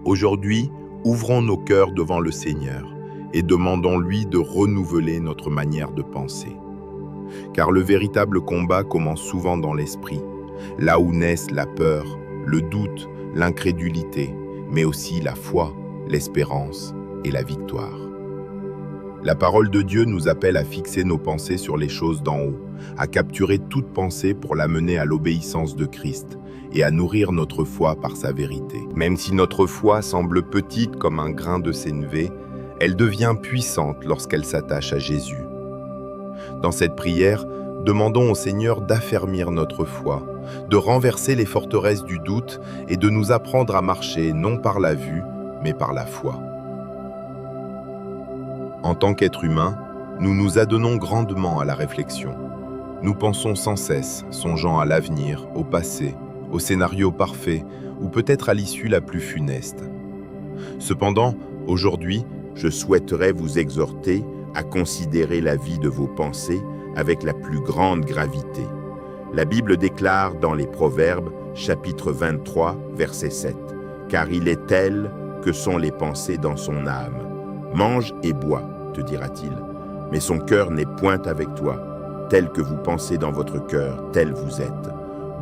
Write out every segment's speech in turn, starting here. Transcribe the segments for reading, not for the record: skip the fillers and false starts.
Aujourd'hui, ouvrons nos cœurs devant le Seigneur et demandons-lui de renouveler notre manière de penser. Car le véritable combat commence souvent dans l'esprit, là où naissent la peur, le doute, l'incrédulité, mais aussi la foi, l'espérance et la victoire. La parole de Dieu nous appelle à fixer nos pensées sur les choses d'en haut, à capturer toute pensée pour la mener à l'obéissance de Christ et à nourrir notre foi par sa vérité. Même si notre foi semble petite comme un grain de sénévé, elle devient puissante lorsqu'elle s'attache à Jésus. Dans cette prière, demandons au Seigneur d'affermir notre foi, de renverser les forteresses du doute et de nous apprendre à marcher non par la vue, mais par la foi. En tant qu'être humain, nous nous adonnons grandement à la réflexion. Nous pensons sans cesse, songeant à l'avenir, au passé, au scénario parfait ou peut-être à l'issue la plus funeste. Cependant, aujourd'hui, je souhaiterais vous exhorter à considérer la vie de vos pensées avec la plus grande gravité. La Bible déclare dans les Proverbes, chapitre 23, verset 7, « Car il est tel que sont les pensées dans son âme. Mange et bois, te dira-t-il, mais son cœur n'est point avec toi. Tel que vous pensez dans votre cœur, tel vous êtes. »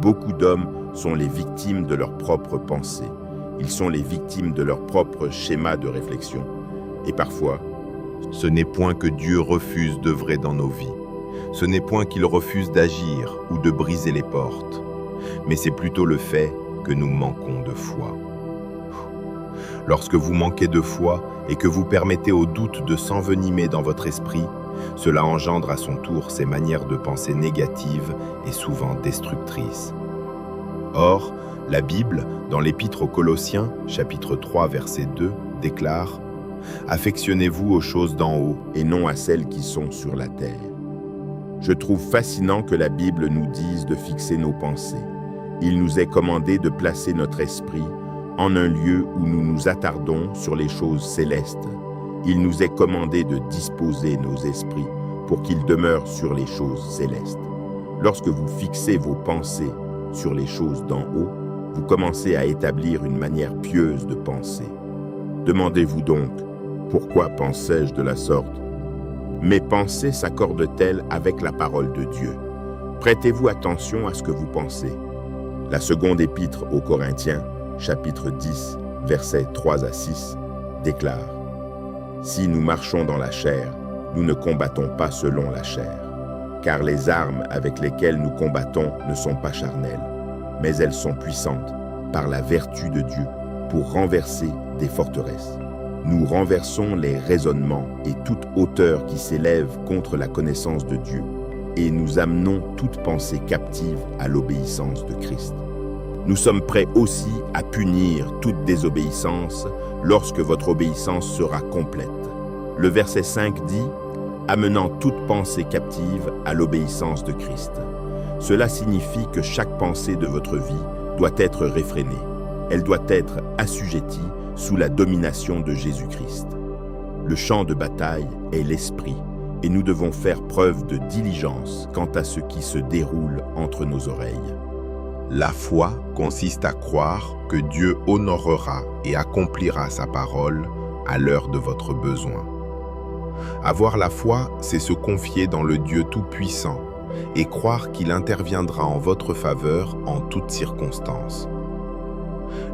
Beaucoup d'hommes sont les victimes de leurs propres pensées. Ils sont les victimes de leur propre schéma de réflexion. Et parfois, ce n'est point que Dieu refuse d'œuvrer dans nos vies. Ce n'est point qu'il refuse d'agir ou de briser les portes. Mais c'est plutôt le fait que nous manquons de foi. Lorsque vous manquez de foi et que vous permettez au doute de s'envenimer dans votre esprit, cela engendre à son tour ces manières de penser négatives et souvent destructrices. Or, la Bible, dans l'Épître aux Colossiens, chapitre 3, verset 2, déclare « Affectionnez-vous aux choses d'en haut et non à celles qui sont sur la terre. » Je trouve fascinant que la Bible nous dise de fixer nos pensées. Il nous est commandé de placer notre esprit en un lieu où nous nous attardons sur les choses célestes. Il nous est commandé de disposer nos esprits pour qu'ils demeurent sur les choses célestes. Lorsque vous fixez vos pensées sur les choses d'en haut, vous commencez à établir une manière pieuse de penser. Demandez-vous donc, pourquoi pensais-je de la sorte? Mes pensées s'accordent-elles avec la parole de Dieu? Prêtez-vous attention à ce que vous pensez. La seconde épître aux Corinthiens, chapitre 10, versets 3 à 6, déclare « Si nous marchons dans la chair, nous ne combattons pas selon la chair, car les armes avec lesquelles nous combattons ne sont pas charnelles, mais elles sont puissantes par la vertu de Dieu pour renverser des forteresses. Nous renversons les raisonnements et toute hauteur qui s'élève contre la connaissance de Dieu, et nous amenons toute pensée captive à l'obéissance de Christ. Nous sommes prêts aussi à punir toute désobéissance lorsque votre obéissance sera complète. Le verset 5 dit « Amenant toute pensée captive à l'obéissance de Christ ». Cela signifie que chaque pensée de votre vie doit être réfrénée. Elle doit être assujettie sous la domination de Jésus-Christ. Le champ de bataille est l'esprit, et nous devons faire preuve de diligence quant à ce qui se déroule entre nos oreilles. La foi consiste à croire que Dieu honorera et accomplira sa parole à l'heure de votre besoin. Avoir la foi, c'est se confier dans le Dieu Tout-Puissant et croire qu'il interviendra en votre faveur en toutes circonstances.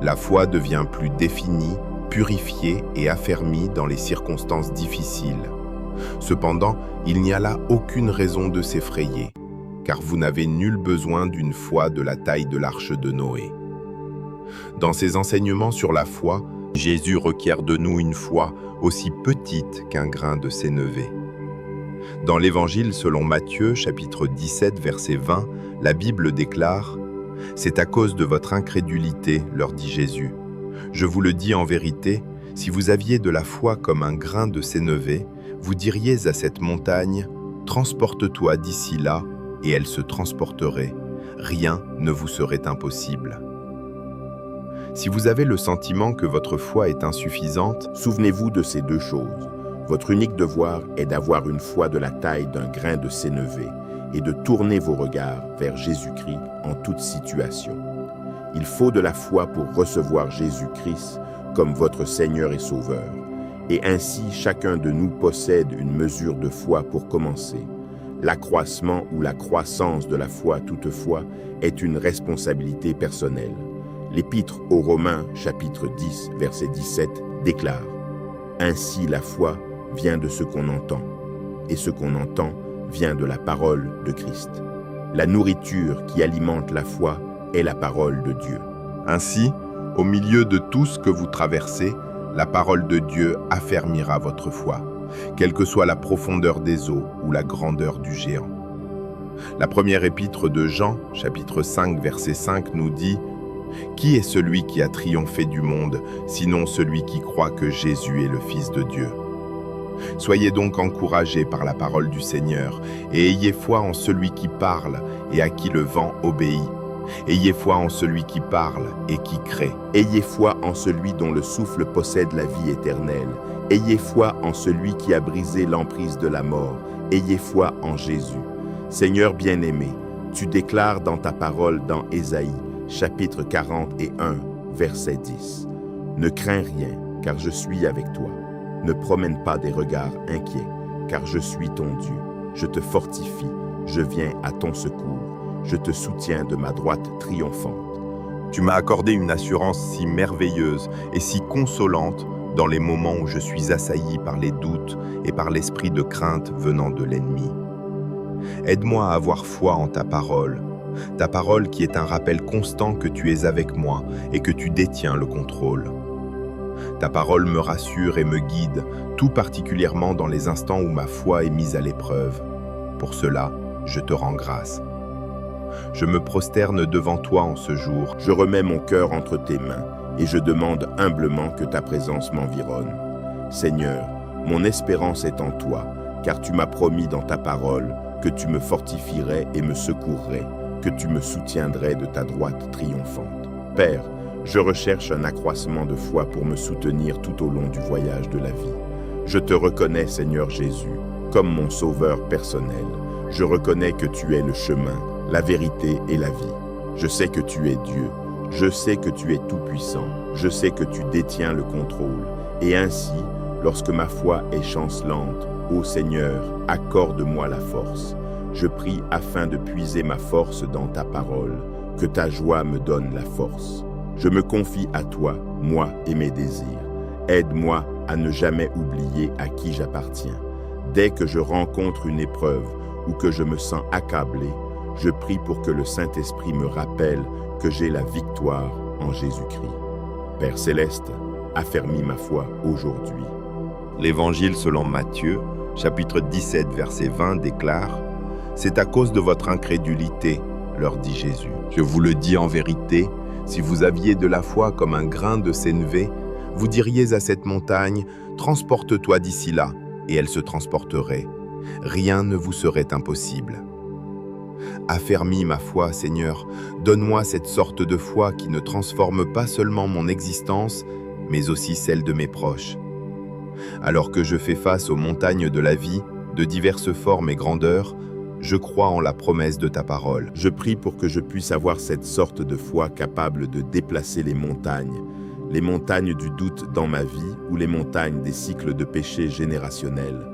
La foi devient plus définie, purifiée et affermie dans les circonstances difficiles. Cependant, il n'y a là aucune raison de s'effrayer, car vous n'avez nul besoin d'une foi de la taille de l'arche de Noé. Dans ses enseignements sur la foi, Jésus requiert de nous une foi aussi petite qu'un grain de sénévé. Dans l'Évangile selon Matthieu, chapitre 17, verset 20, la Bible déclare « C'est à cause de votre incrédulité, leur dit Jésus. Je vous le dis en vérité, si vous aviez de la foi comme un grain de sénévé, vous diriez à cette montagne « Transporte-toi d'ici là » et elle se transporterait. Rien ne vous serait impossible. Si vous avez le sentiment que votre foi est insuffisante, souvenez-vous de ces deux choses. Votre unique devoir est d'avoir une foi de la taille d'un grain de sénévé et de tourner vos regards vers Jésus-Christ en toute situation. Il faut de la foi pour recevoir Jésus-Christ comme votre Seigneur et Sauveur. Et ainsi, chacun de nous possède une mesure de foi pour commencer. L'accroissement ou la croissance de la foi, toutefois, est une responsabilité personnelle. L'Épître aux Romains, chapitre 10, verset 17, déclare « Ainsi la foi vient de ce qu'on entend, et ce qu'on entend vient de la parole de Christ. » La nourriture qui alimente la foi est la parole de Dieu. Ainsi, au milieu de tout ce que vous traversez, la parole de Dieu affermira votre foi, quelle que soit la profondeur des eaux ou la grandeur du géant. La première épître de Jean, chapitre 5, verset 5, nous dit « Qui est celui qui a triomphé du monde, sinon celui qui croit que Jésus est le Fils de Dieu ?» Soyez donc encouragés par la parole du Seigneur, et ayez foi en celui qui parle et à qui le vent obéit. Ayez foi en celui qui parle et qui crée. Ayez foi en celui dont le souffle possède la vie éternelle. Ayez foi en celui qui a brisé l'emprise de la mort. Ayez foi en Jésus. Seigneur bien-aimé, tu déclares dans ta parole dans Ésaïe, chapitre 41, verset 10. Ne crains rien, car je suis avec toi. Ne promène pas des regards inquiets, car je suis ton Dieu. Je te fortifie, je viens à ton secours. Je te soutiens de ma droite triomphante. Tu m'as accordé une assurance si merveilleuse et si consolante dans les moments où je suis assailli par les doutes et par l'esprit de crainte venant de l'ennemi. Aide-moi à avoir foi en ta parole qui est un rappel constant que tu es avec moi et que tu détiens le contrôle. Ta parole me rassure et me guide, tout particulièrement dans les instants où ma foi est mise à l'épreuve. Pour cela, je te rends grâce. Je me prosterne devant toi en ce jour. Je remets mon cœur entre tes mains et je demande humblement que ta présence m'environne. Seigneur, mon espérance est en toi, car tu m'as promis dans ta parole que tu me fortifierais et me secourrais, que tu me soutiendrais de ta droite triomphante. Père, je recherche un accroissement de foi pour me soutenir tout au long du voyage de la vie. Je te reconnais, Seigneur Jésus, comme mon sauveur personnel. Je reconnais que tu es le chemin, la vérité et la vie. Je sais que tu es Dieu. Je sais que tu es tout-puissant. Je sais que tu détiens le contrôle. Et ainsi, lorsque ma foi est chancelante, ô Seigneur, accorde-moi la force. Je prie afin de puiser ma force dans ta parole, que ta joie me donne la force. Je me confie à toi, moi et mes désirs. Aide-moi à ne jamais oublier à qui j'appartiens. Dès que je rencontre une épreuve ou que je me sens accablé, je prie pour que le Saint-Esprit me rappelle que j'ai la victoire en Jésus-Christ. Père Céleste, affermis ma foi aujourd'hui. L'Évangile selon Matthieu, chapitre 17, verset 20 déclare « C'est à cause de votre incrédulité, leur dit Jésus. Je vous le dis en vérité, si vous aviez de la foi comme un grain de sénévé, vous diriez à cette montagne « Transporte-toi d'ici là », et elle se transporterait. Rien ne vous serait impossible. Affermis ma foi, Seigneur, donne-moi cette sorte de foi qui ne transforme pas seulement mon existence, mais aussi celle de mes proches. Alors que je fais face aux montagnes de la vie, de diverses formes et grandeurs, je crois en la promesse de ta parole. Je prie pour que je puisse avoir cette sorte de foi capable de déplacer les montagnes du doute dans ma vie ou les montagnes des cycles de péché générationnels.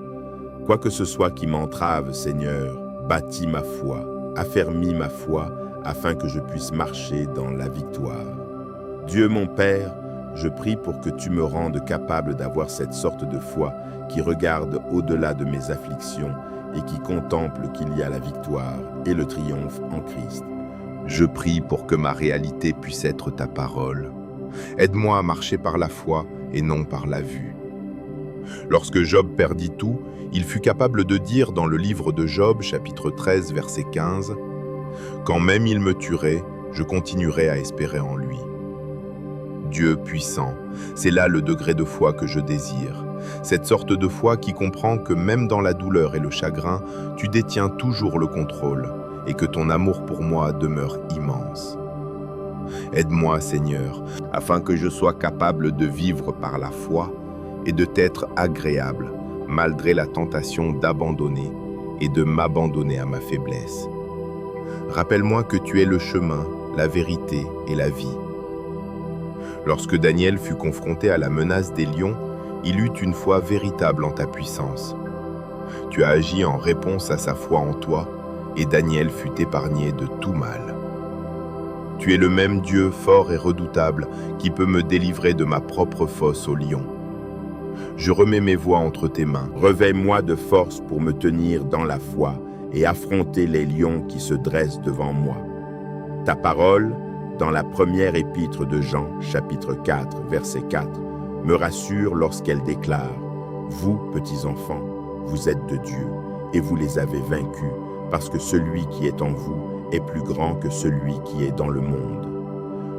Quoi que ce soit qui m'entrave, Seigneur, bâtis ma foi, affermis ma foi, afin que je puisse marcher dans la victoire. Dieu mon Père, je prie pour que tu me rendes capable d'avoir cette sorte de foi qui regarde au-delà de mes afflictions et qui contemple qu'il y a la victoire et le triomphe en Christ. Je prie pour que ma réalité puisse être ta parole. Aide-moi à marcher par la foi et non par la vue. Lorsque Job perdit tout, il fut capable de dire dans le livre de Job, chapitre 13, verset 15, « Quand même il me tuerait, je continuerai à espérer en lui. » Dieu puissant, c'est là le degré de foi que je désire. Cette sorte de foi qui comprend que même dans la douleur et le chagrin, tu détiens toujours le contrôle et que ton amour pour moi demeure immense. Aide-moi, Seigneur, afin que je sois capable de vivre par la foi et de t'être agréable, malgré la tentation d'abandonner et de m'abandonner à ma faiblesse. Rappelle-moi que tu es le chemin, la vérité et la vie. Lorsque Daniel fut confronté à la menace des lions, il eut une foi véritable en ta puissance. Tu as agi en réponse à sa foi en toi, et Daniel fut épargné de tout mal. Tu es le même Dieu fort et redoutable qui peut me délivrer de ma propre fosse au lion. Je remets mes voies entre tes mains. Revêt-moi de force pour me tenir dans la foi et affronter les lions qui se dressent devant moi. Ta parole, dans la première épître de Jean, chapitre 4, verset 4, me rassure lorsqu'elle déclare « Vous, petits enfants, vous êtes de Dieu, et vous les avez vaincus, parce que celui qui est en vous est plus grand que celui qui est dans le monde. »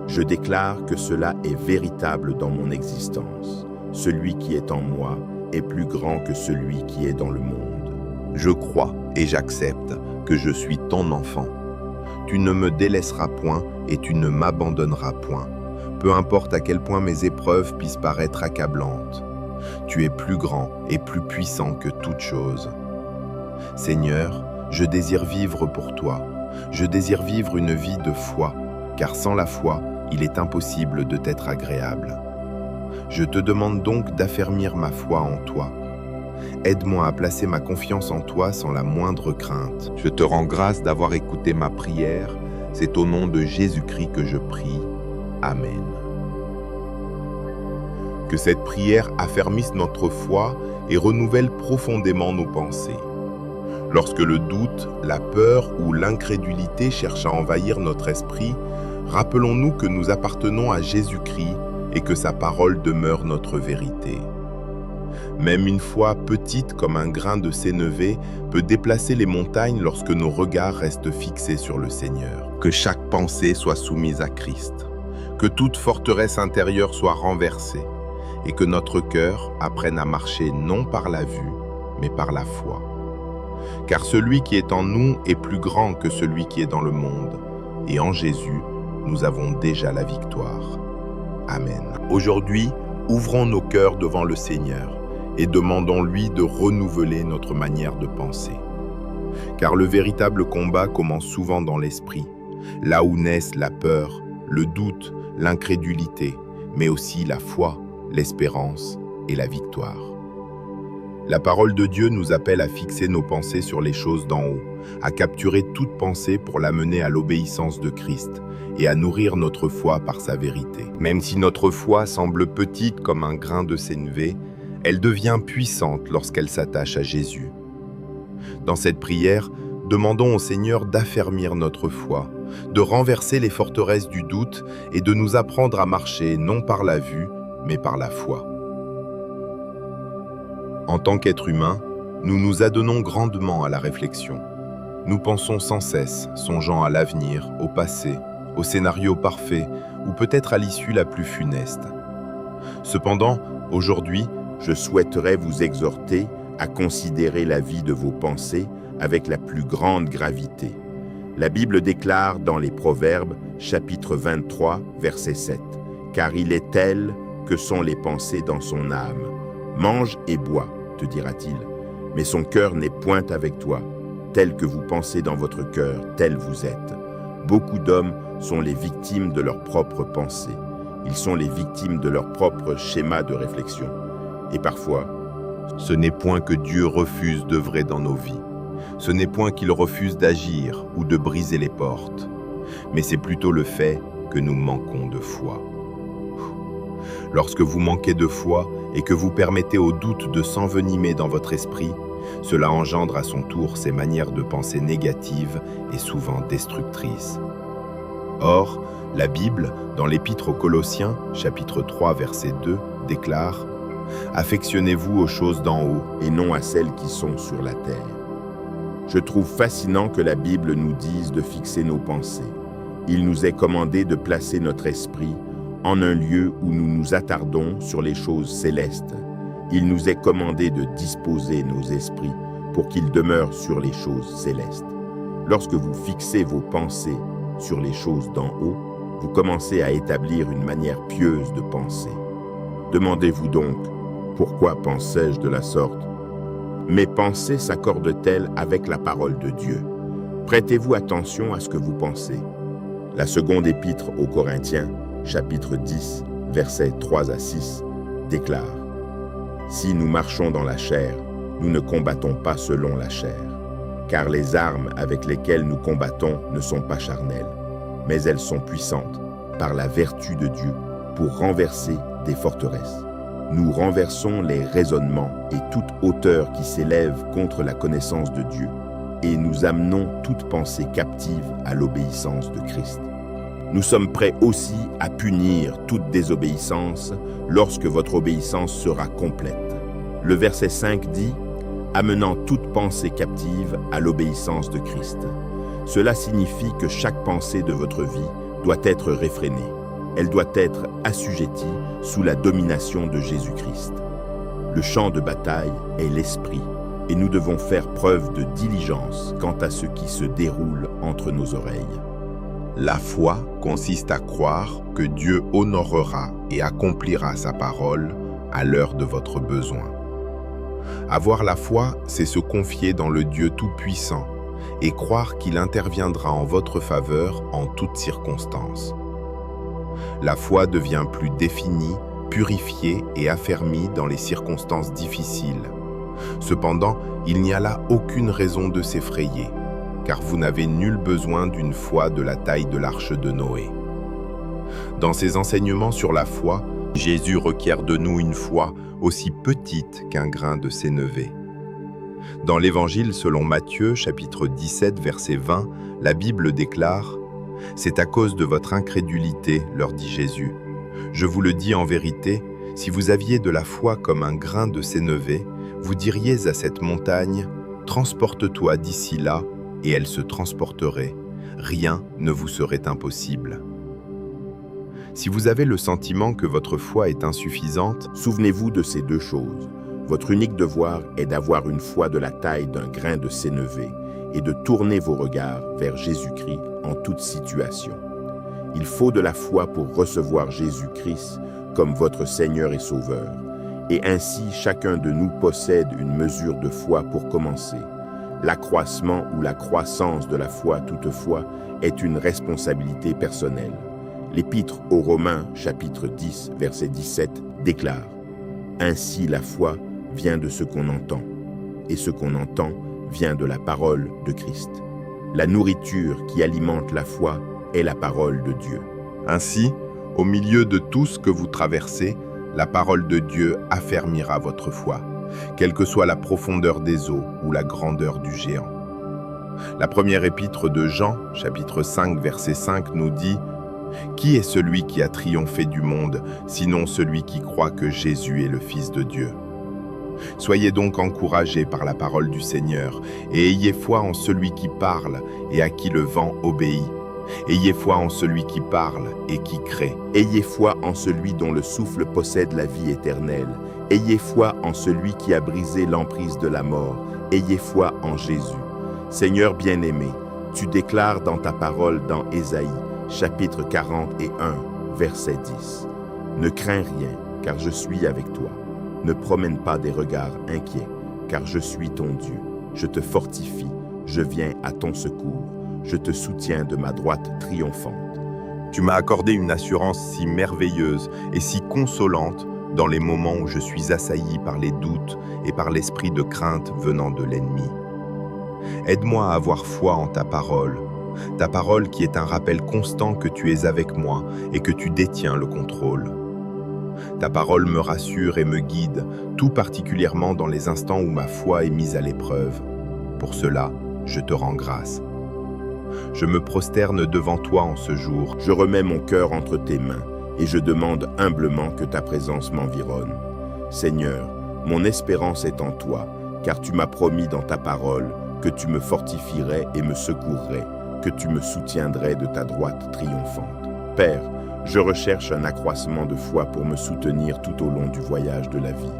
Je déclare que cela est véritable dans mon existence. Celui qui est en moi est plus grand que celui qui est dans le monde. Je crois et j'accepte que je suis ton enfant. Tu ne me délaisseras point et tu ne m'abandonneras point, peu importe à quel point mes épreuves puissent paraître accablantes. Tu es plus grand et plus puissant que toute chose. Seigneur, je désire vivre pour toi. Je désire vivre une vie de foi, car sans la foi, il est impossible de t'être agréable. Je te demande donc d'affermir ma foi en toi. Aide-moi à placer ma confiance en toi sans la moindre crainte. Je te rends grâce d'avoir écouté ma prière. C'est au nom de Jésus-Christ que je prie. Amen. Que cette prière affermisse notre foi et renouvelle profondément nos pensées. Lorsque le doute, la peur ou l'incrédulité cherchent à envahir notre esprit, rappelons-nous que nous appartenons à Jésus-Christ et que sa parole demeure notre vérité. Même une foi petite comme un grain de sénévé peut déplacer les montagnes lorsque nos regards restent fixés sur le Seigneur. Que chaque pensée soit soumise à Christ, que toute forteresse intérieure soit renversée et que notre cœur apprenne à marcher non par la vue, mais par la foi. Car celui qui est en nous est plus grand que celui qui est dans le monde, et en Jésus, nous avons déjà la victoire. Amen. Aujourd'hui, ouvrons nos cœurs devant le Seigneur et demandons-lui de renouveler notre manière de penser. Car le véritable combat commence souvent dans l'esprit, là où naissent la peur, le doute, l'incrédulité, mais aussi la foi, l'espérance et la victoire. La parole de Dieu nous appelle à fixer nos pensées sur les choses d'en haut, à capturer toute pensée pour l'amener à l'obéissance de Christ et à nourrir notre foi par sa vérité. Même si notre foi semble petite comme un grain de sénévé, elle devient puissante lorsqu'elle s'attache à Jésus. Dans cette prière, demandons au Seigneur d'affermir notre foi, de renverser les forteresses du doute et de nous apprendre à marcher non par la vue, mais par la foi. En tant qu'être humain, nous nous adonnons grandement à la réflexion. Nous pensons sans cesse, songeant à l'avenir, au passé, au scénario parfait ou peut-être à l'issue la plus funeste. Cependant, aujourd'hui, je souhaiterais vous exhorter à considérer la vie de vos pensées avec la plus grande gravité. La Bible déclare dans les Proverbes, chapitre 23, verset 7, « Car il est tel que sont les pensées dans son âme. Mange et bois, te dira-t-il, mais son cœur n'est point avec toi. Tel que vous pensez dans votre cœur, tel vous êtes. » Beaucoup d'hommes sont les victimes de leurs propres pensées. Ils sont les victimes de leur propre schéma de réflexion. Et parfois, ce n'est point que Dieu refuse d'œuvrer dans nos vies. Ce n'est point qu'il refuse d'agir ou de briser les portes. Mais c'est plutôt le fait que nous manquons de foi. Lorsque vous manquez de foi et que vous permettez au doute de s'envenimer dans votre esprit, cela engendre à son tour ces manières de penser négatives et souvent destructrices. Or, la Bible, dans l'Épître aux Colossiens, chapitre 3, verset 2, déclare « Affectionnez-vous aux choses d'en haut et non à celles qui sont sur la terre. » Je trouve fascinant que la Bible nous dise de fixer nos pensées. Il nous est commandé de placer notre esprit en un lieu où nous nous attardons sur les choses célestes. Il nous est commandé de disposer nos esprits pour qu'ils demeurent sur les choses célestes. Lorsque vous fixez vos pensées sur les choses d'en haut, vous commencez à établir une manière pieuse de penser. Demandez-vous donc, pourquoi pensais-je de la sorte? Mes pensées s'accordent-elles avec la parole de Dieu? Prêtez-vous attention à ce que vous pensez. La seconde épître aux Corinthiens, chapitre 10, versets 3 à 6, déclare: Si nous marchons dans la chair, nous ne combattons pas selon la chair, car les armes avec lesquelles nous combattons ne sont pas charnelles, mais elles sont puissantes par la vertu de Dieu pour renverser des forteresses. Nous renversons les raisonnements et toute hauteur qui s'élève contre la connaissance de Dieu, et nous amenons toute pensée captive à l'obéissance de Christ. Nous sommes prêts aussi à punir toute désobéissance lorsque votre obéissance sera complète. Le verset 5 dit « Amenant toute pensée captive à l'obéissance de Christ ». Cela signifie que chaque pensée de votre vie doit être réfrénée. Elle doit être assujettie sous la domination de Jésus-Christ. Le champ de bataille est l'esprit, et nous devons faire preuve de diligence quant à ce qui se déroule entre nos oreilles. La foi consiste à croire que Dieu honorera et accomplira sa parole à l'heure de votre besoin. Avoir la foi, c'est se confier dans le Dieu Tout-Puissant et croire qu'il interviendra en votre faveur en toutes circonstances. La foi devient plus définie, purifiée et affermie dans les circonstances difficiles. Cependant, il n'y a là aucune raison de s'effrayer, car vous n'avez nul besoin d'une foi de la taille de l'arche de Noé. Dans ses enseignements sur la foi, Jésus requiert de nous une foi aussi petite qu'un grain de sénévé. Dans l'Évangile selon Matthieu, chapitre 17, verset 20, la Bible déclare « C'est à cause de votre incrédulité, leur dit Jésus. Je vous le dis en vérité, si vous aviez de la foi comme un grain de sénévé, vous diriez à cette montagne, transporte-toi d'ici là, et elle se transporterait. Rien ne vous serait impossible. » Si vous avez le sentiment que votre foi est insuffisante, souvenez-vous de ces deux choses. Votre unique devoir est d'avoir une foi de la taille d'un grain de sénévé et de tourner vos regards vers Jésus-Christ en toute situation. Il faut de la foi pour recevoir Jésus-Christ comme votre Seigneur et Sauveur. Et ainsi, chacun de nous possède une mesure de foi pour commencer. L'accroissement ou la croissance de la foi, toutefois, est une responsabilité personnelle. L'Épître aux Romains, chapitre 10, verset 17, déclare « Ainsi la foi vient de ce qu'on entend, et ce qu'on entend vient de la parole de Christ. La nourriture qui alimente la foi est la parole de Dieu. » Ainsi, au milieu de tout ce que vous traversez, la parole de Dieu affermira votre foi, quelle que soit la profondeur des eaux ou la grandeur du géant. La première épître de Jean, chapitre 5, verset 5, nous dit « Qui est celui qui a triomphé du monde, sinon celui qui croit que Jésus est le Fils de Dieu ?» Soyez donc encouragés par la parole du Seigneur, et ayez foi en celui qui parle et à qui le vent obéit. Ayez foi en celui qui parle et qui crée. Ayez foi en celui dont le souffle possède la vie éternelle. Ayez foi en celui qui a brisé l'emprise de la mort. Ayez foi en Jésus. Seigneur bien-aimé, tu déclares dans ta parole dans Ésaïe, chapitre 41, verset 10. Ne crains rien, car je suis avec toi. Ne promène pas des regards inquiets, car je suis ton Dieu. Je te fortifie, je viens à ton secours. Je te soutiens de ma droite triomphante. Tu m'as accordé une assurance si merveilleuse et si consolante dans les moments où je suis assailli par les doutes et par l'esprit de crainte venant de l'ennemi. Aide-moi à avoir foi en ta parole qui est un rappel constant que tu es avec moi et que tu détiens le contrôle. Ta parole me rassure et me guide, tout particulièrement dans les instants où ma foi est mise à l'épreuve. Pour cela, je te rends grâce. Je me prosterne devant toi en ce jour. Je remets mon cœur entre tes mains et je demande humblement que ta présence m'environne. Seigneur, mon espérance est en toi, car tu m'as promis dans ta parole que tu me fortifierais et me secourrais, que tu me soutiendrais de ta droite triomphante. Père, je recherche un accroissement de foi pour me soutenir tout au long du voyage de la vie.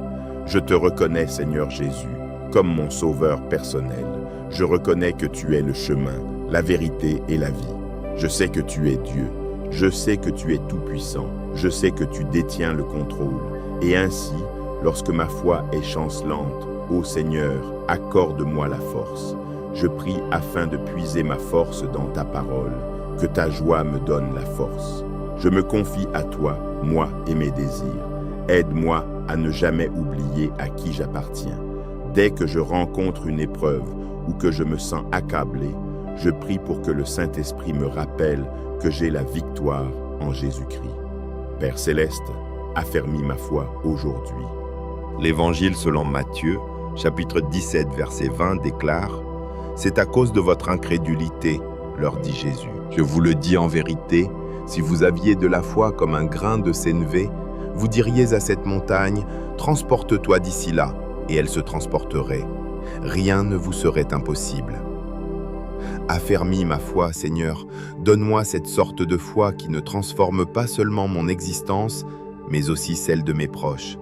Je te reconnais, Seigneur Jésus, comme mon sauveur personnel. Je reconnais que tu es le chemin, la vérité et la vie. Je sais que tu es Dieu. Je sais que tu es tout-puissant. Je sais que tu détiens le contrôle. Et ainsi, lorsque ma foi est chancelante, ô Seigneur, accorde-moi la force. Je prie afin de puiser ma force dans ta parole, que ta joie me donne la force. Je me confie à toi, moi et mes désirs. Aide-moi à ne jamais oublier à qui j'appartiens. Dès que je rencontre une épreuve ou que je me sens accablé, je prie pour que le Saint-Esprit me rappelle que j'ai la victoire en Jésus-Christ. Père Céleste, affermis ma foi aujourd'hui. L'Évangile selon Matthieu, chapitre 17, verset 20 déclare « C'est à cause de votre incrédulité, leur dit Jésus. Je vous le dis en vérité, si vous aviez de la foi comme un grain de sénévé, vous diriez à cette montagne, transporte-toi d'ici là, et elle se transporterait. Rien ne vous serait impossible. Affermis ma foi, Seigneur, donne-moi cette sorte de foi qui ne transforme pas seulement mon existence, mais aussi celle de mes proches.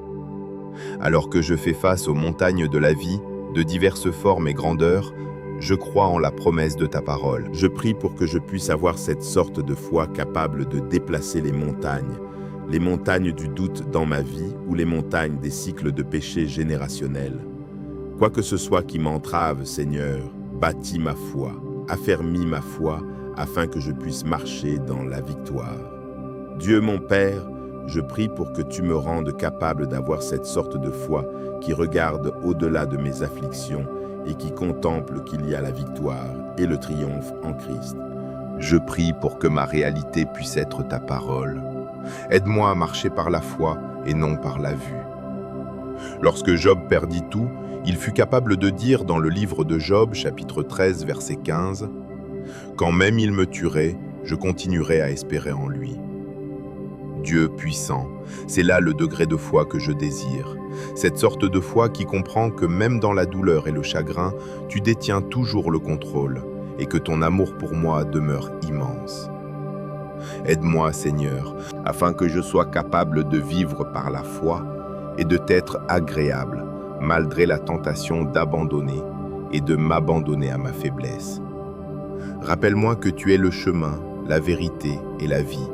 Alors que je fais face aux montagnes de la vie, de diverses formes et grandeurs, je crois en la promesse de ta parole. Je prie pour que je puisse avoir cette sorte de foi capable de déplacer les montagnes du doute dans ma vie ou les montagnes des cycles de péché générationnels. Quoi que ce soit qui m'entrave, Seigneur, bâtis ma foi, affermis ma foi, afin que je puisse marcher dans la victoire. Dieu mon Père, je prie pour que tu me rendes capable d'avoir cette sorte de foi qui regarde au-delà de mes afflictions et qui contemple qu'il y a la victoire et le triomphe en Christ. Je prie pour que ma réalité puisse être ta parole. Aide-moi à marcher par la foi et non par la vue. Lorsque Job perdit tout, il fut capable de dire dans le livre de Job, chapitre 13, verset 15, « Quand même il me tuerait, je continuerai à espérer en lui. » Dieu puissant, c'est là le degré de foi que je désire. Cette sorte de foi qui comprend que même dans la douleur et le chagrin, tu détiens toujours le contrôle et que ton amour pour moi demeure immense. Aide-moi, Seigneur, afin que je sois capable de vivre par la foi et de t'être agréable, malgré la tentation d'abandonner et de m'abandonner à ma faiblesse. Rappelle-moi que tu es le chemin, la vérité et la vie.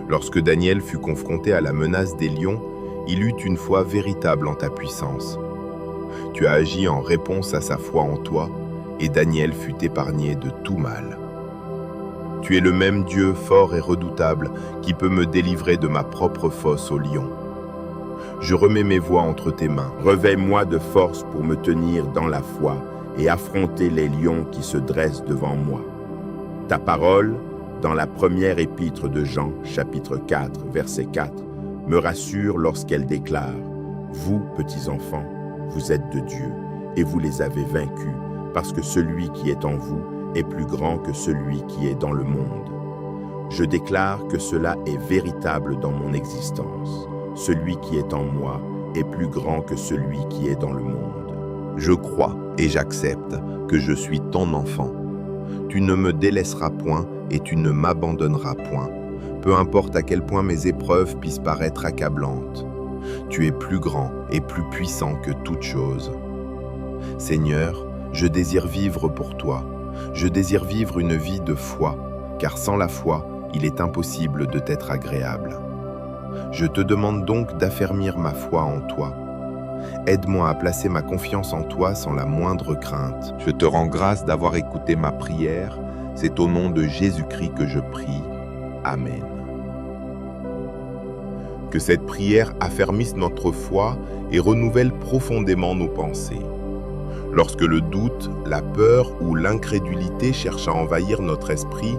Lorsque Daniel fut confronté à la menace des lions, il eut une foi véritable en ta puissance. Tu as agi en réponse à sa foi en toi, et Daniel fut épargné de tout mal. Tu es le même Dieu fort et redoutable qui peut me délivrer de ma propre fosse au lion. Je remets mes voies entre tes mains. Revêt-moi de force pour me tenir dans la foi et affronter les lions qui se dressent devant moi. Ta parole, dans la première épître de Jean, chapitre 4, verset 4, me rassure lorsqu'elle déclare « Vous, petits enfants, vous êtes de Dieu, et vous les avez vaincus, parce que celui qui est en vous est plus grand que celui qui est dans le monde. » Je déclare que cela est véritable dans mon existence. Celui qui est en moi est plus grand que celui qui est dans le monde. Je crois et j'accepte que je suis ton enfant. Tu ne me délaisseras point et tu ne m'abandonneras point, peu importe à quel point mes épreuves puissent paraître accablantes. Tu es plus grand et plus puissant que toute chose. Seigneur, je désire vivre pour toi. Je désire vivre une vie de foi, car sans la foi, il est impossible de t'être agréable. Je te demande donc d'affermir ma foi en toi. Aide-moi à placer ma confiance en toi sans la moindre crainte. Je te rends grâce d'avoir écouté ma prière. C'est au nom de Jésus-Christ que je prie. Amen. Que cette prière affermisse notre foi et renouvelle profondément nos pensées. Lorsque le doute, la peur ou l'incrédulité cherchent à envahir notre esprit,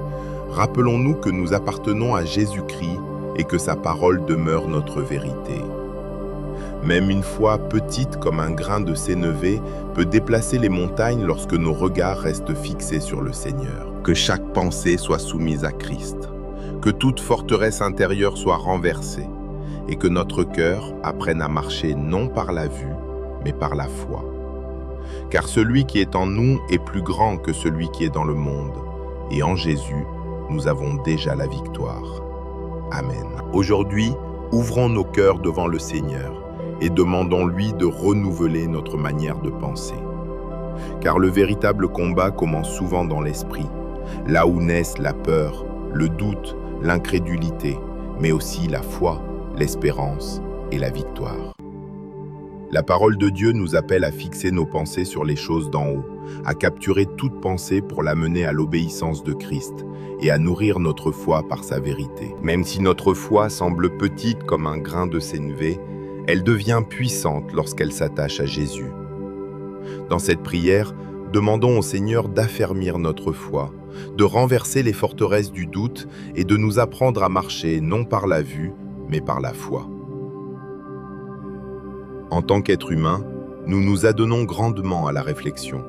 rappelons-nous que nous appartenons à Jésus-Christ et que sa parole demeure notre vérité. Même une foi petite comme un grain de sénévé peut déplacer les montagnes lorsque nos regards restent fixés sur le Seigneur. Que chaque pensée soit soumise à Christ, que toute forteresse intérieure soit renversée et que notre cœur apprenne à marcher non par la vue, mais par la foi. Car celui qui est en nous est plus grand que celui qui est dans le monde, et en Jésus, nous avons déjà la victoire. Amen. Aujourd'hui, ouvrons nos cœurs devant le Seigneur et demandons-lui de renouveler notre manière de penser. Car le véritable combat commence souvent dans l'esprit, là où naissent la peur, le doute, l'incrédulité, mais aussi la foi, l'espérance et la victoire. La parole de Dieu nous appelle à fixer nos pensées sur les choses d'en haut, à capturer toute pensée pour la mener à l'obéissance de Christ et à nourrir notre foi par sa vérité. Même si notre foi semble petite comme un grain de sénévé, elle devient puissante lorsqu'elle s'attache à Jésus. Dans cette prière, demandons au Seigneur d'affermir notre foi, de renverser les forteresses du doute et de nous apprendre à marcher non par la vue, mais par la foi. En tant qu'être humain, nous nous adonnons grandement à la réflexion.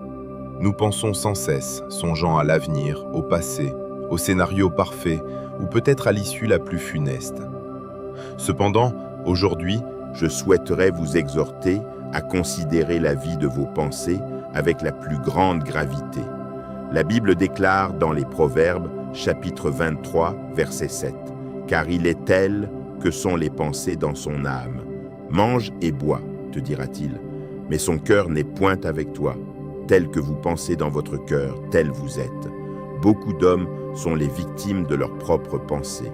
Nous pensons sans cesse, songeant à l'avenir, au passé, au scénario parfait ou peut-être à l'issue la plus funeste. Cependant, aujourd'hui, je souhaiterais vous exhorter à considérer la vie de vos pensées avec la plus grande gravité. La Bible déclare dans les Proverbes, chapitre 23, verset 7, « Car il est tel que sont les pensées dans son âme. Mange et bois, te dira-t-il, mais son cœur n'est point avec toi. Tel que vous pensez dans votre cœur, tel vous êtes. » Beaucoup d'hommes sont les victimes de leurs propres pensées.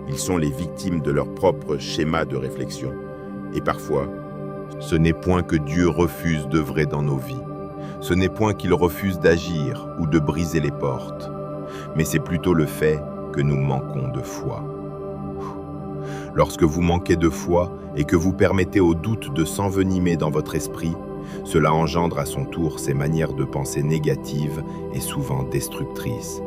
Ils sont les victimes de leur propre schéma de réflexion. Et parfois, ce n'est point que Dieu refuse d'œuvrer dans nos vies. Ce n'est point qu'il refuse d'agir ou de briser les portes, mais c'est plutôt le fait que nous manquons de foi. Lorsque vous manquez de foi et que vous permettez au doute de s'envenimer dans votre esprit, cela engendre à son tour ces manières de penser négatives et souvent destructrices.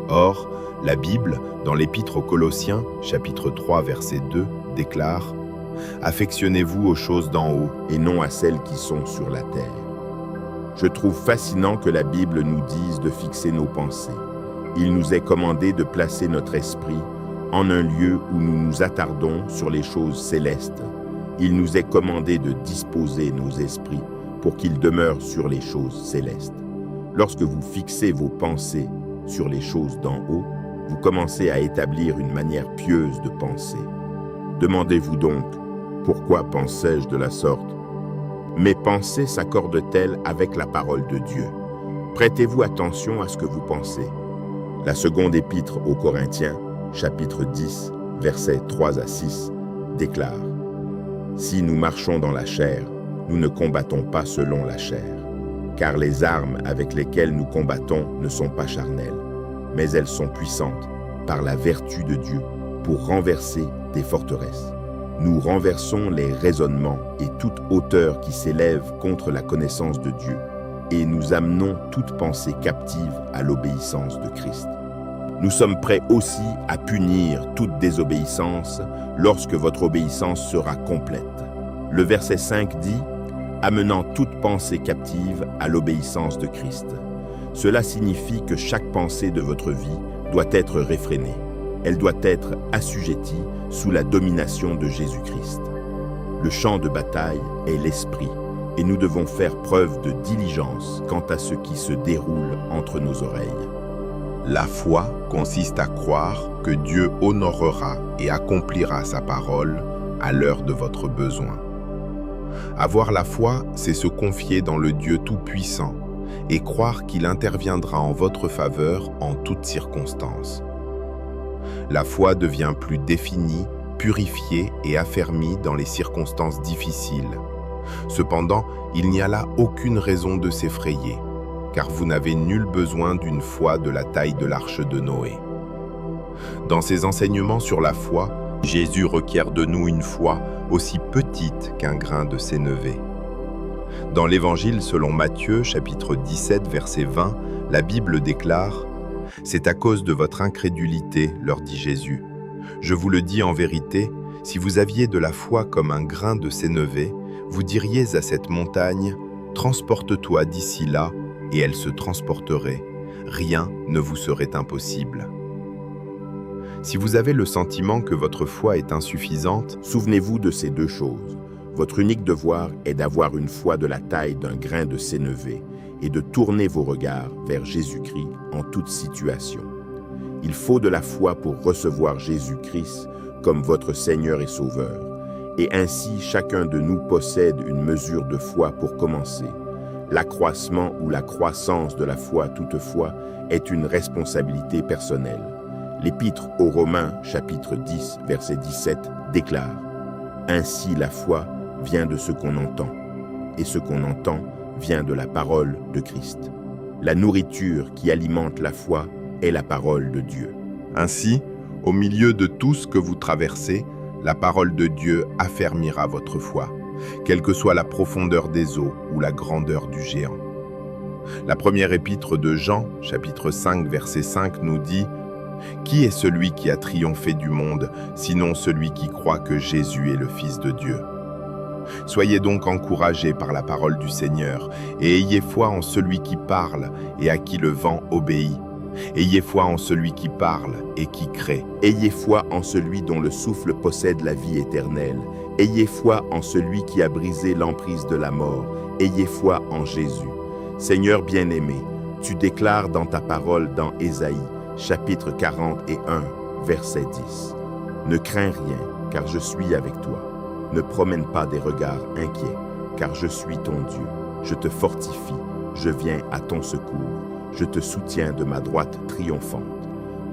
Or, la Bible, dans l'Épître aux Colossiens, chapitre 3, verset 2, déclare « Affectionnez-vous aux choses d'en haut et non à celles qui sont sur la terre. » Je trouve fascinant que la Bible nous dise de fixer nos pensées. Il nous est commandé de placer notre esprit en un lieu où nous nous attardons sur les choses célestes. Il nous est commandé de disposer nos esprits pour qu'ils demeurent sur les choses célestes. Lorsque vous fixez vos pensées sur les choses d'en haut, vous commencez à établir une manière pieuse de penser. Demandez-vous donc, pourquoi pensais-je de la sorte? Mes pensées s'accordent-elles avec la parole de Dieu? Prêtez-vous attention à ce que vous pensez. La seconde épître aux Corinthiens, chapitre 10, versets 3 à 6, déclare « Si nous marchons dans la chair, nous ne combattons pas selon la chair, car les armes avec lesquelles nous combattons ne sont pas charnelles, mais elles sont puissantes par la vertu de Dieu pour renverser des forteresses. Nous renversons les raisonnements et toute hauteur qui s'élève contre la connaissance de Dieu, et nous amenons toute pensée captive à l'obéissance de Christ. Nous sommes prêts aussi à punir toute désobéissance lorsque votre obéissance sera complète. Le verset 5 dit « Amenant toute pensée captive à l'obéissance de Christ ». Cela signifie que chaque pensée de votre vie doit être réfrénée. Elle doit être assujettie sous la domination de Jésus-Christ. Le champ de bataille est l'esprit, et nous devons faire preuve de diligence quant à ce qui se déroule entre nos oreilles. La foi consiste à croire que Dieu honorera et accomplira sa parole à l'heure de votre besoin. Avoir la foi, c'est se confier dans le Dieu Tout-Puissant et croire qu'il interviendra en votre faveur en toutes circonstances. La foi devient plus définie, purifiée et affermie dans les circonstances difficiles. Cependant, il n'y a là aucune raison de s'effrayer, car vous n'avez nul besoin d'une foi de la taille de l'arche de Noé. Dans ses enseignements sur la foi, Jésus requiert de nous une foi aussi petite qu'un grain de sénévé. Dans l'Évangile selon Matthieu, chapitre 17, verset 20, la Bible déclare « C'est à cause de votre incrédulité, leur dit Jésus. Je vous le dis en vérité, si vous aviez de la foi comme un grain de sénévé, vous diriez à cette montagne « Transporte-toi d'ici là » et elle se transporterait. Rien ne vous serait impossible. Si vous avez le sentiment que votre foi est insuffisante, souvenez-vous de ces deux choses. Votre unique devoir est d'avoir une foi de la taille d'un grain de sénévé et de tourner vos regards vers Jésus-Christ en toute situation. Il faut de la foi pour recevoir Jésus-Christ comme votre Seigneur et Sauveur. Et ainsi, chacun de nous possède une mesure de foi pour commencer. L'accroissement ou la croissance de la foi, toutefois, est une responsabilité personnelle. L'Épître aux Romains, chapitre 10, verset 17, déclare « Ainsi la foi vient de ce qu'on entend, et ce qu'on entend vient de la parole de Christ. La nourriture qui alimente la foi est la parole de Dieu. Ainsi, au milieu de tout ce que vous traversez, la parole de Dieu affermira votre foi, quelle que soit la profondeur des eaux ou la grandeur du géant. La première épître de Jean, chapitre 5, verset 5, nous dit « Qui est celui qui a triomphé du monde, sinon celui qui croit que Jésus est le Fils de Dieu ?» Soyez donc encouragés par la parole du Seigneur, et ayez foi en celui qui parle et à qui le vent obéit. Ayez foi en celui qui parle et qui crée. Ayez foi en celui dont le souffle possède la vie éternelle. Ayez foi en celui qui a brisé l'emprise de la mort. Ayez foi en Jésus. Seigneur bien-aimé, tu déclares dans ta parole dans Ésaïe, chapitre 41, verset 10. Ne crains rien, car je suis avec toi. Ne promène pas des regards inquiets, car je suis ton Dieu. Je te fortifie, je viens à ton secours. Je te soutiens de ma droite triomphante.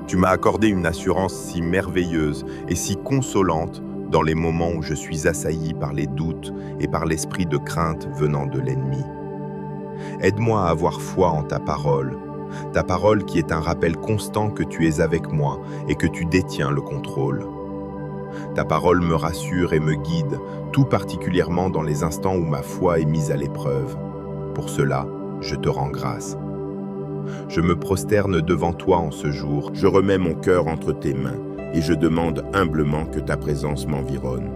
Tu m'as accordé une assurance si merveilleuse et si consolante dans les moments où je suis assailli par les doutes et par l'esprit de crainte venant de l'ennemi. Aide-moi à avoir foi en ta parole qui est un rappel constant que tu es avec moi et que tu détiens le contrôle. Ta parole me rassure et me guide, tout particulièrement dans les instants où ma foi est mise à l'épreuve. Pour cela, je te rends grâce. Je me prosterne devant toi en ce jour. Je remets mon cœur entre tes mains et je demande humblement que ta présence m'environne.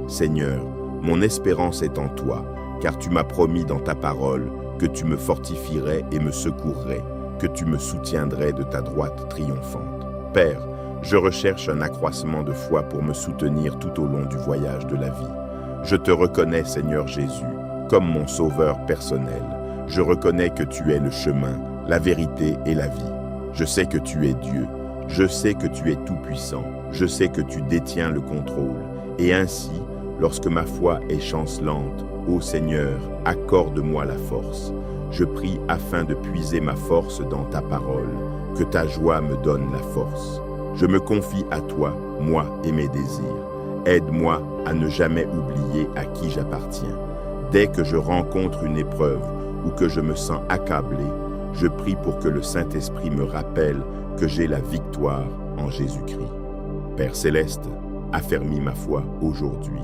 Seigneur, mon espérance est en toi, car tu m'as promis dans ta parole que tu me fortifierais et me secourrais, que tu me soutiendrais de ta droite triomphante. Père, je recherche un accroissement de foi pour me soutenir tout au long du voyage de la vie. Je te reconnais, Seigneur Jésus, comme mon sauveur personnel. Je reconnais que tu es le chemin, la vérité et la vie. Je sais que tu es Dieu. Je sais que tu es tout-puissant. Je sais que tu détiens le contrôle. Et ainsi, lorsque ma foi est chancelante, ô Seigneur, accorde-moi la force. Je prie afin de puiser ma force dans ta parole, que ta joie me donne la force. Je me confie à toi, moi et mes désirs. Aide-moi à ne jamais oublier à qui j'appartiens. Dès que je rencontre une épreuve ou que je me sens accablé, je prie pour que le Saint-Esprit me rappelle que j'ai la victoire en Jésus-Christ. Père Céleste, affermis ma foi aujourd'hui.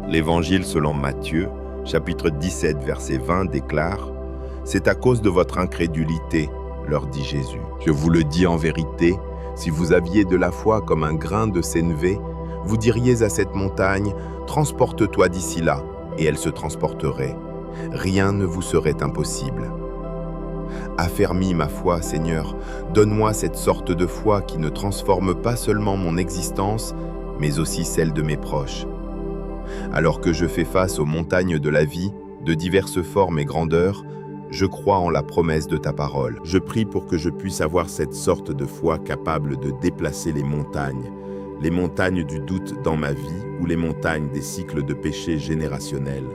L'Évangile selon Matthieu, chapitre 17, verset 20 déclare « C'est à cause de votre incrédulité, leur dit Jésus. Je vous le dis en vérité, si vous aviez de la foi comme un grain de sénévé, vous diriez à cette montagne « Transporte-toi d'ici là » et elle se transporterait. Rien ne vous serait impossible. Affermis ma foi, Seigneur, donne-moi cette sorte de foi qui ne transforme pas seulement mon existence, mais aussi celle de mes proches. Alors que je fais face aux montagnes de la vie, de diverses formes et grandeurs, je crois en la promesse de ta parole. Je prie pour que je puisse avoir cette sorte de foi capable de déplacer les montagnes du doute dans ma vie ou les montagnes des cycles de péché générationnels.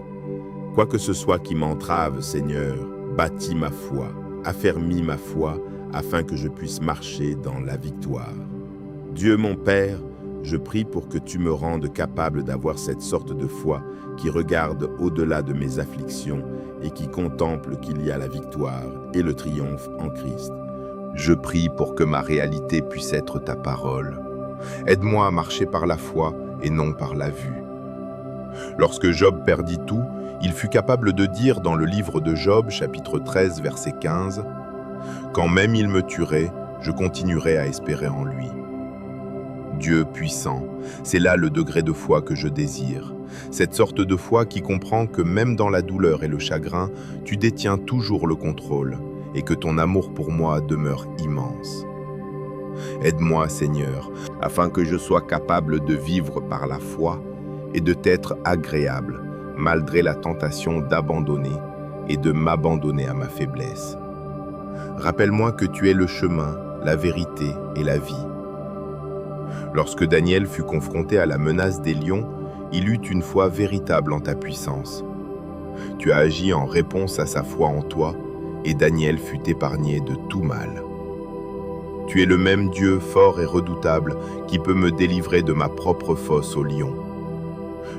Quoi que ce soit qui m'entrave, Seigneur, bâtis ma foi, affermis ma foi, afin que je puisse marcher dans la victoire. Dieu mon Père, je prie pour que tu me rendes capable d'avoir cette sorte de foi qui regarde au-delà de mes afflictions et qui contemple qu'il y a la victoire et le triomphe en Christ. Je prie pour que ma réalité puisse être ta parole. Aide-moi à marcher par la foi et non par la vue. Lorsque Job perdit tout, il fut capable de dire dans le livre de Job, chapitre 13, verset 15, « Quand même il me tuerait, je continuerai à espérer en lui. » Dieu puissant, c'est là le degré de foi que je désire. Cette sorte de foi qui comprend que même dans la douleur et le chagrin, tu détiens toujours le contrôle et que ton amour pour moi demeure immense. Aide-moi, Seigneur, afin que je sois capable de vivre par la foi et de t'être agréable, malgré la tentation d'abandonner et de m'abandonner à ma faiblesse. Rappelle-moi que tu es le chemin, la vérité et la vie. Lorsque Daniel fut confronté à la menace des lions, il eut une foi véritable en ta puissance. Tu as agi en réponse à sa foi en toi, et Daniel fut épargné de tout mal. Tu es le même Dieu fort et redoutable qui peut me délivrer de ma propre fosse aux lions.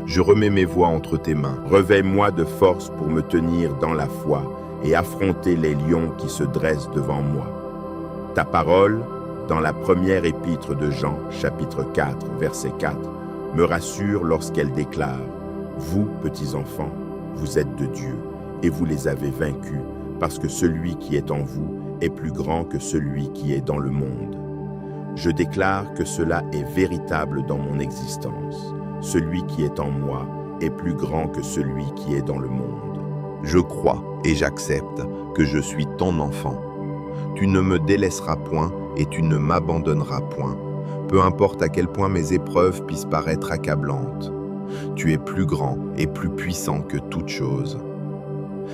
Je remets mes voies entre tes mains. Revêt-moi de force pour me tenir dans la foi et affronter les lions qui se dressent devant moi. Ta parole, dans la première épître de Jean, chapitre 4, verset 4, me rassure lorsqu'elle déclare « Vous, petits enfants, vous êtes de Dieu, et vous les avez vaincus, parce que celui qui est en vous est plus grand que celui qui est dans le monde. » Je déclare que cela est véritable dans mon existence. Celui qui est en moi est plus grand que celui qui est dans le monde. Je crois et j'accepte que je suis ton enfant. Tu ne me délaisseras point et tu ne m'abandonneras point, peu importe à quel point mes épreuves puissent paraître accablantes. Tu es plus grand et plus puissant que toute chose.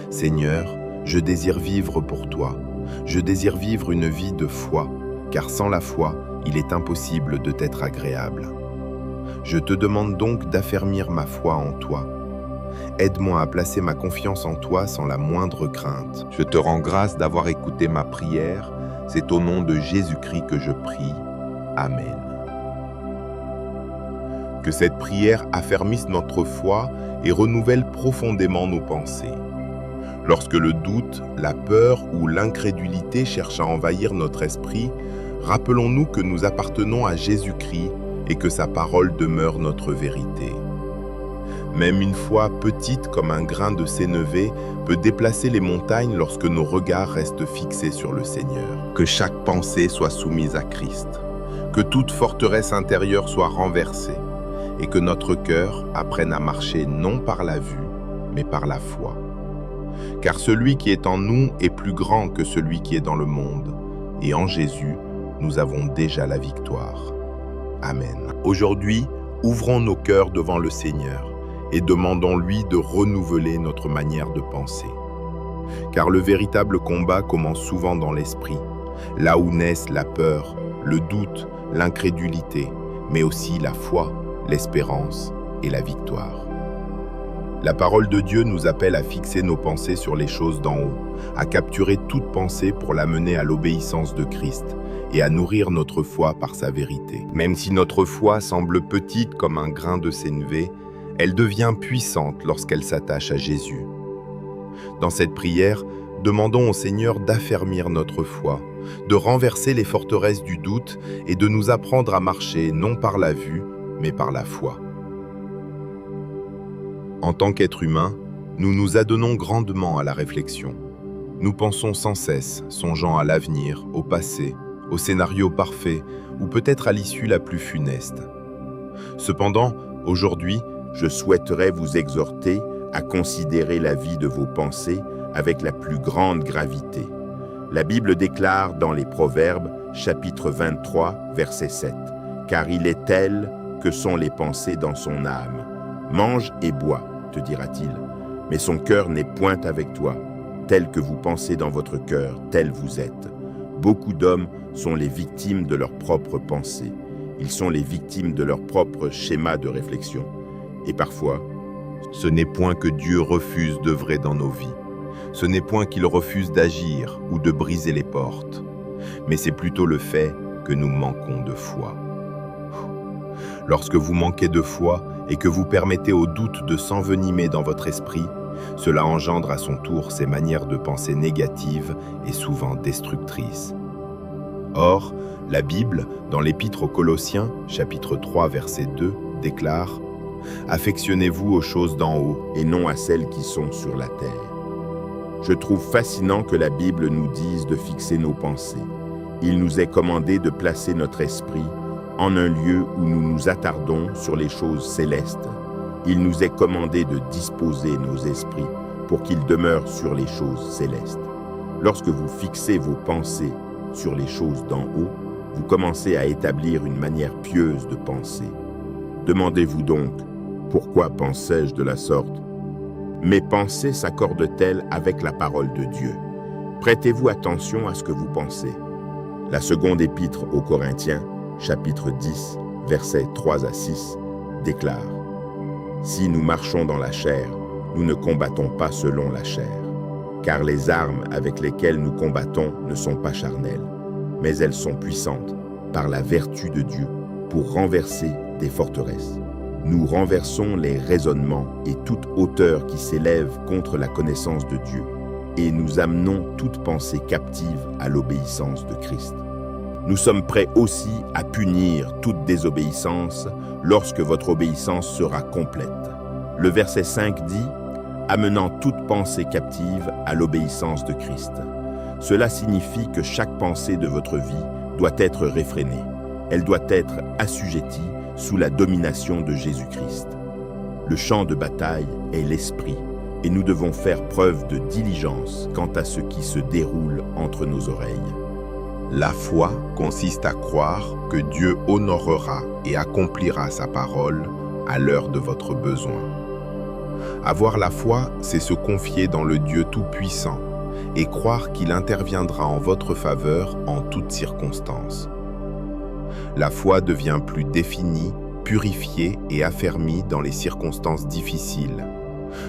Seigneur, je désire vivre pour toi. Je désire vivre une vie de foi, car sans la foi, il est impossible de t'être agréable. Je te demande donc d'affermir ma foi en toi. Aide-moi à placer ma confiance en toi sans la moindre crainte. Je te rends grâce d'avoir écouté ma prière. C'est au nom de Jésus-Christ que je prie. Amen. Que cette prière affermisse notre foi et renouvelle profondément nos pensées. Lorsque le doute, la peur ou l'incrédulité cherchent à envahir notre esprit, rappelons-nous que nous appartenons à Jésus-Christ et que sa parole demeure notre vérité. Même une foi petite comme un grain de sénévé peut déplacer les montagnes lorsque nos regards restent fixés sur le Seigneur. Que chaque pensée soit soumise à Christ, que toute forteresse intérieure soit renversée et que notre cœur apprenne à marcher non par la vue, mais par la foi. Car celui qui est en nous est plus grand que celui qui est dans le monde, et en Jésus, nous avons déjà la victoire. Amen. Aujourd'hui, ouvrons nos cœurs devant le Seigneur et demandons-lui de renouveler notre manière de penser. Car le véritable combat commence souvent dans l'esprit, là où naissent la peur, le doute, l'incrédulité, mais aussi la foi, l'espérance et la victoire. La parole de Dieu nous appelle à fixer nos pensées sur les choses d'en haut, à capturer toute pensée pour l'amener à l'obéissance de Christ et à nourrir notre foi par sa vérité. Même si notre foi semble petite comme un grain de sénévé, elle devient puissante lorsqu'elle s'attache à Jésus. Dans cette prière, demandons au Seigneur d'affermir notre foi, de renverser les forteresses du doute et de nous apprendre à marcher non par la vue, mais par la foi. En tant qu'être humain, nous nous adonnons grandement à la réflexion. Nous pensons sans cesse, songeant à l'avenir, au passé, au scénario parfait ou peut-être à l'issue la plus funeste. Cependant, aujourd'hui, je souhaiterais vous exhorter à considérer la vie de vos pensées avec la plus grande gravité. La Bible déclare dans les Proverbes, chapitre 23, verset 7, « Car il est tel que sont les pensées dans son âme. Mange et bois, te dira-t-il, mais son cœur n'est point avec toi. Tel que vous pensez dans votre cœur, tel vous êtes. » Beaucoup d'hommes sont les victimes de leurs propres pensées. Ils sont les victimes de leur propre schéma de réflexion. Et parfois, ce n'est point que Dieu refuse d'œuvrer dans nos vies. Ce n'est point qu'il refuse d'agir ou de briser les portes. Mais c'est plutôt le fait que nous manquons de foi. Lorsque vous manquez de foi et que vous permettez au doute de s'envenimer dans votre esprit, cela engendre à son tour ces manières de penser négatives et souvent destructrices. Or, la Bible, dans l'Épître aux Colossiens, chapitre 3, verset 2, déclare « Affectionnez-vous aux choses d'en haut et non à celles qui sont sur la terre. » Je trouve fascinant que la Bible nous dise de fixer nos pensées. Il nous est commandé de placer notre esprit en un lieu où nous nous attardons sur les choses célestes. Il nous est commandé de disposer nos esprits pour qu'ils demeurent sur les choses célestes. Lorsque vous fixez vos pensées sur les choses d'en haut, vous commencez à établir une manière pieuse de penser. Demandez-vous donc, pourquoi pensais-je de la sorte? Mes pensées s'accordent-elles avec la parole de Dieu? Prêtez-vous attention à ce que vous pensez. La seconde épître aux Corinthiens, chapitre 10, versets 3 à 6, déclare « Si nous marchons dans la chair, nous ne combattons pas selon la chair, car les armes avec lesquelles nous combattons ne sont pas charnelles, mais elles sont puissantes par la vertu de Dieu pour renverser des forteresses. Nous renversons les raisonnements et toute hauteur qui s'élève contre la connaissance de Dieu, et nous amenons toute pensée captive à l'obéissance de Christ. Nous sommes prêts aussi à punir toute désobéissance lorsque votre obéissance sera complète. Le verset 5 dit « Amenant toute pensée captive à l'obéissance de Christ ». Cela signifie que chaque pensée de votre vie doit être réfrénée. Elle doit être assujettie sous la domination de Jésus-Christ. Le champ de bataille est l'esprit, et nous devons faire preuve de diligence quant à ce qui se déroule entre nos oreilles. La foi consiste à croire que Dieu honorera et accomplira sa parole à l'heure de votre besoin. Avoir la foi, c'est se confier dans le Dieu Tout-Puissant et croire qu'il interviendra en votre faveur en toutes circonstances. La foi devient plus définie, purifiée et affermie dans les circonstances difficiles.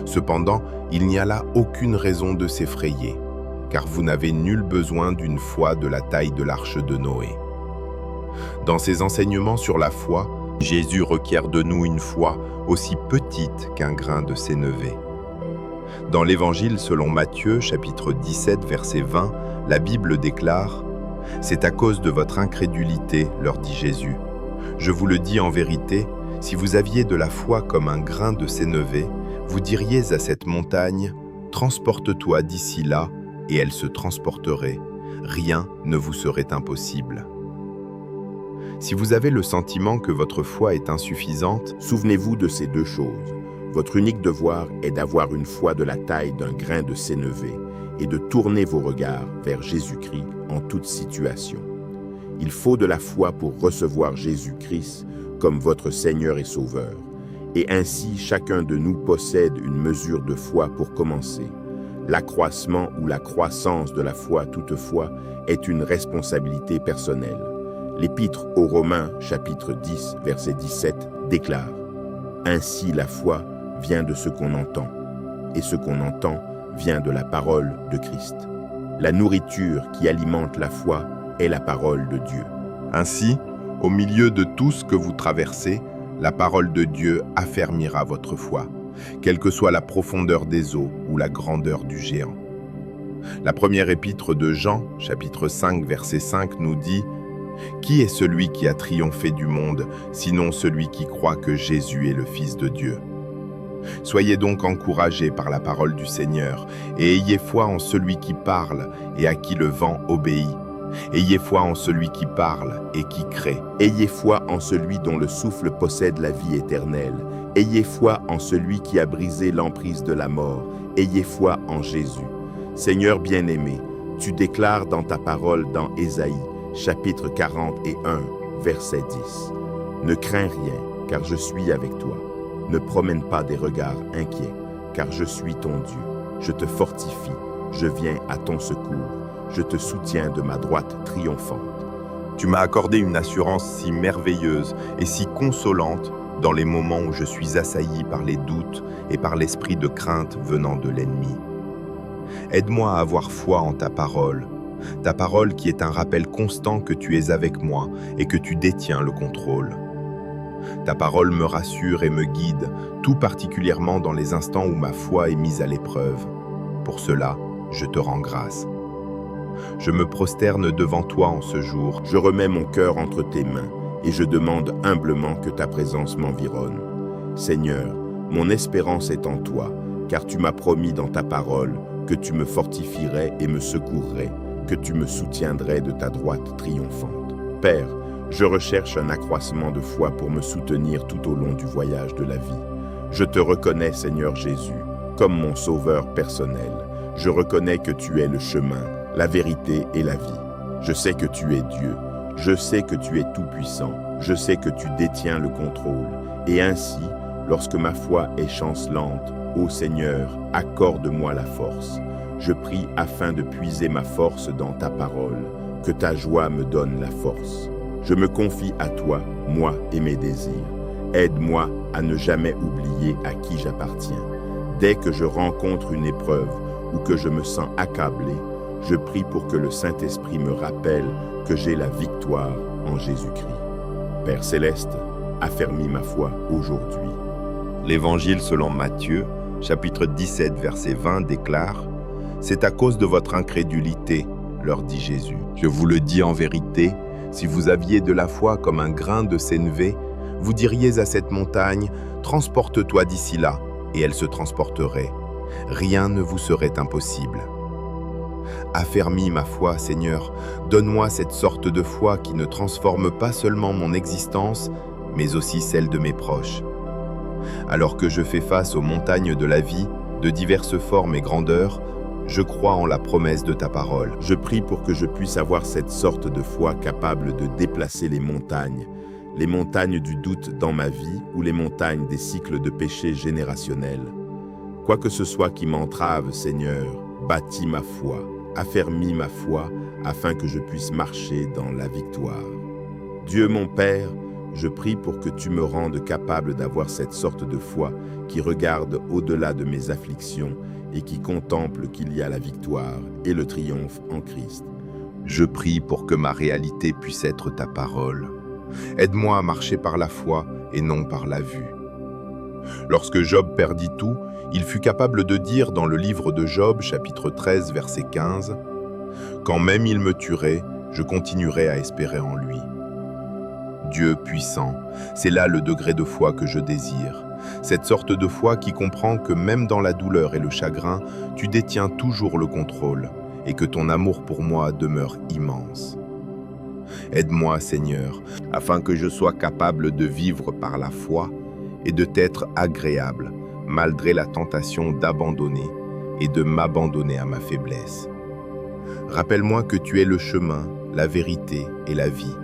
Cependant, il n'y a là aucune raison de s'effrayer, car vous n'avez nul besoin d'une foi de la taille de l'arche de Noé. Dans ses enseignements sur la foi, Jésus requiert de nous une foi aussi petite qu'un grain de sénévé. Dans l'Évangile selon Matthieu, chapitre 17, verset 20, la Bible déclare « C'est à cause de votre incrédulité, leur dit Jésus. Je vous le dis en vérité, si vous aviez de la foi comme un grain de sénévé, vous diriez à cette montagne « Transporte-toi d'ici là » et elle se transporterait. Rien ne vous serait impossible. Si vous avez le sentiment que votre foi est insuffisante, souvenez-vous de ces deux choses. Votre unique devoir est d'avoir une foi de la taille d'un grain de sénévé et de tourner vos regards vers Jésus-Christ en toute situation. Il faut de la foi pour recevoir Jésus-Christ comme votre Seigneur et Sauveur. Et ainsi, chacun de nous possède une mesure de foi pour commencer. L'accroissement ou la croissance de la foi, toutefois, est une responsabilité personnelle. L'Épître aux Romains, chapitre 10, verset 17, déclare « Ainsi la foi vient de ce qu'on entend, et ce qu'on entend vient de la parole de Christ. » La nourriture qui alimente la foi est la parole de Dieu. Ainsi, au milieu de tout ce que vous traversez, la parole de Dieu affermira votre foi, quelle que soit la profondeur des eaux ou la grandeur du géant. La première épître de Jean, chapitre 5, verset 5, nous dit « Qui est celui qui a triomphé du monde, sinon celui qui croit que Jésus est le Fils de Dieu ?» Soyez donc encouragés par la parole du Seigneur, et ayez foi en celui qui parle et à qui le vent obéit. Ayez foi en celui qui parle et qui crée. Ayez foi en celui dont le souffle possède la vie éternelle. Ayez foi en celui qui a brisé l'emprise de la mort. Ayez foi en Jésus. Seigneur bien-aimé, tu déclares dans ta parole dans Ésaïe, chapitre 41, verset 10. Ne crains rien, car je suis avec toi. Ne promène pas des regards inquiets, car je suis ton Dieu. Je te fortifie, je viens à ton secours. Je te soutiens de ma droite triomphante. Tu m'as accordé une assurance si merveilleuse et si consolante dans les moments où je suis assailli par les doutes et par l'esprit de crainte venant de l'ennemi. Aide-moi à avoir foi en ta parole qui est un rappel constant que tu es avec moi et que tu détiens le contrôle. Ta parole me rassure et me guide, tout particulièrement dans les instants où ma foi est mise à l'épreuve. Pour cela, je te rends grâce. Je me prosterne devant toi en ce jour. Je remets mon cœur entre tes mains et je demande humblement que ta présence m'environne. Seigneur, mon espérance est en toi, car tu m'as promis dans ta parole que tu me fortifierais et me secourrais, que tu me soutiendrais de ta droite triomphante. Père, je recherche un accroissement de foi pour me soutenir tout au long du voyage de la vie. Je te reconnais, Seigneur Jésus, comme mon sauveur personnel. Je reconnais que tu es le chemin, la vérité et la vie. Je sais que tu es Dieu. Je sais que tu es tout-puissant. Je sais que tu détiens le contrôle. Et ainsi, lorsque ma foi est chancelante, ô Seigneur, accorde-moi la force. Je prie afin de puiser ma force dans ta parole, que ta joie me donne la force. Je me confie à toi, moi et mes désirs. Aide-moi à ne jamais oublier à qui j'appartiens. Dès que je rencontre une épreuve ou que je me sens accablé, je prie pour que le Saint-Esprit me rappelle que j'ai la victoire en Jésus-Christ. Père Céleste, affermis ma foi aujourd'hui. L'Évangile selon Matthieu, chapitre 17, verset 20 déclare « C'est à cause de votre incrédulité, leur dit Jésus. Je vous le dis en vérité, si vous aviez de la foi comme un grain de sénévé, vous diriez à cette montagne, transporte-toi d'ici là, et elle se transporterait. Rien ne vous serait impossible. Affermis ma foi, Seigneur, donne-moi cette sorte de foi qui ne transforme pas seulement mon existence, mais aussi celle de mes proches. Alors que je fais face aux montagnes de la vie, de diverses formes et grandeurs, je crois en la promesse de ta parole. Je prie pour que je puisse avoir cette sorte de foi capable de déplacer les montagnes du doute dans ma vie ou les montagnes des cycles de péché générationnels. Quoi que ce soit qui m'entrave, Seigneur, bâtis ma foi, affermis ma foi, afin que je puisse marcher dans la victoire. Dieu mon Père, je prie pour que tu me rendes capable d'avoir cette sorte de foi qui regarde au-delà de mes afflictions et qui contemple qu'il y a la victoire et le triomphe en Christ. Je prie pour que ma réalité puisse être ta parole. Aide-moi à marcher par la foi et non par la vue. Lorsque Job perdit tout, il fut capable de dire dans le livre de Job, chapitre 13, verset 15, « Quand même il me tuerait, je continuerai à espérer en lui. » Dieu puissant, c'est là le degré de foi que je désire. Cette sorte de foi qui comprend que même dans la douleur et le chagrin, tu détiens toujours le contrôle et que ton amour pour moi demeure immense. Aide-moi, Seigneur, afin que je sois capable de vivre par la foi et de t'être agréable, malgré la tentation d'abandonner et de m'abandonner à ma faiblesse. Rappelle-moi que tu es le chemin, la vérité et la vie.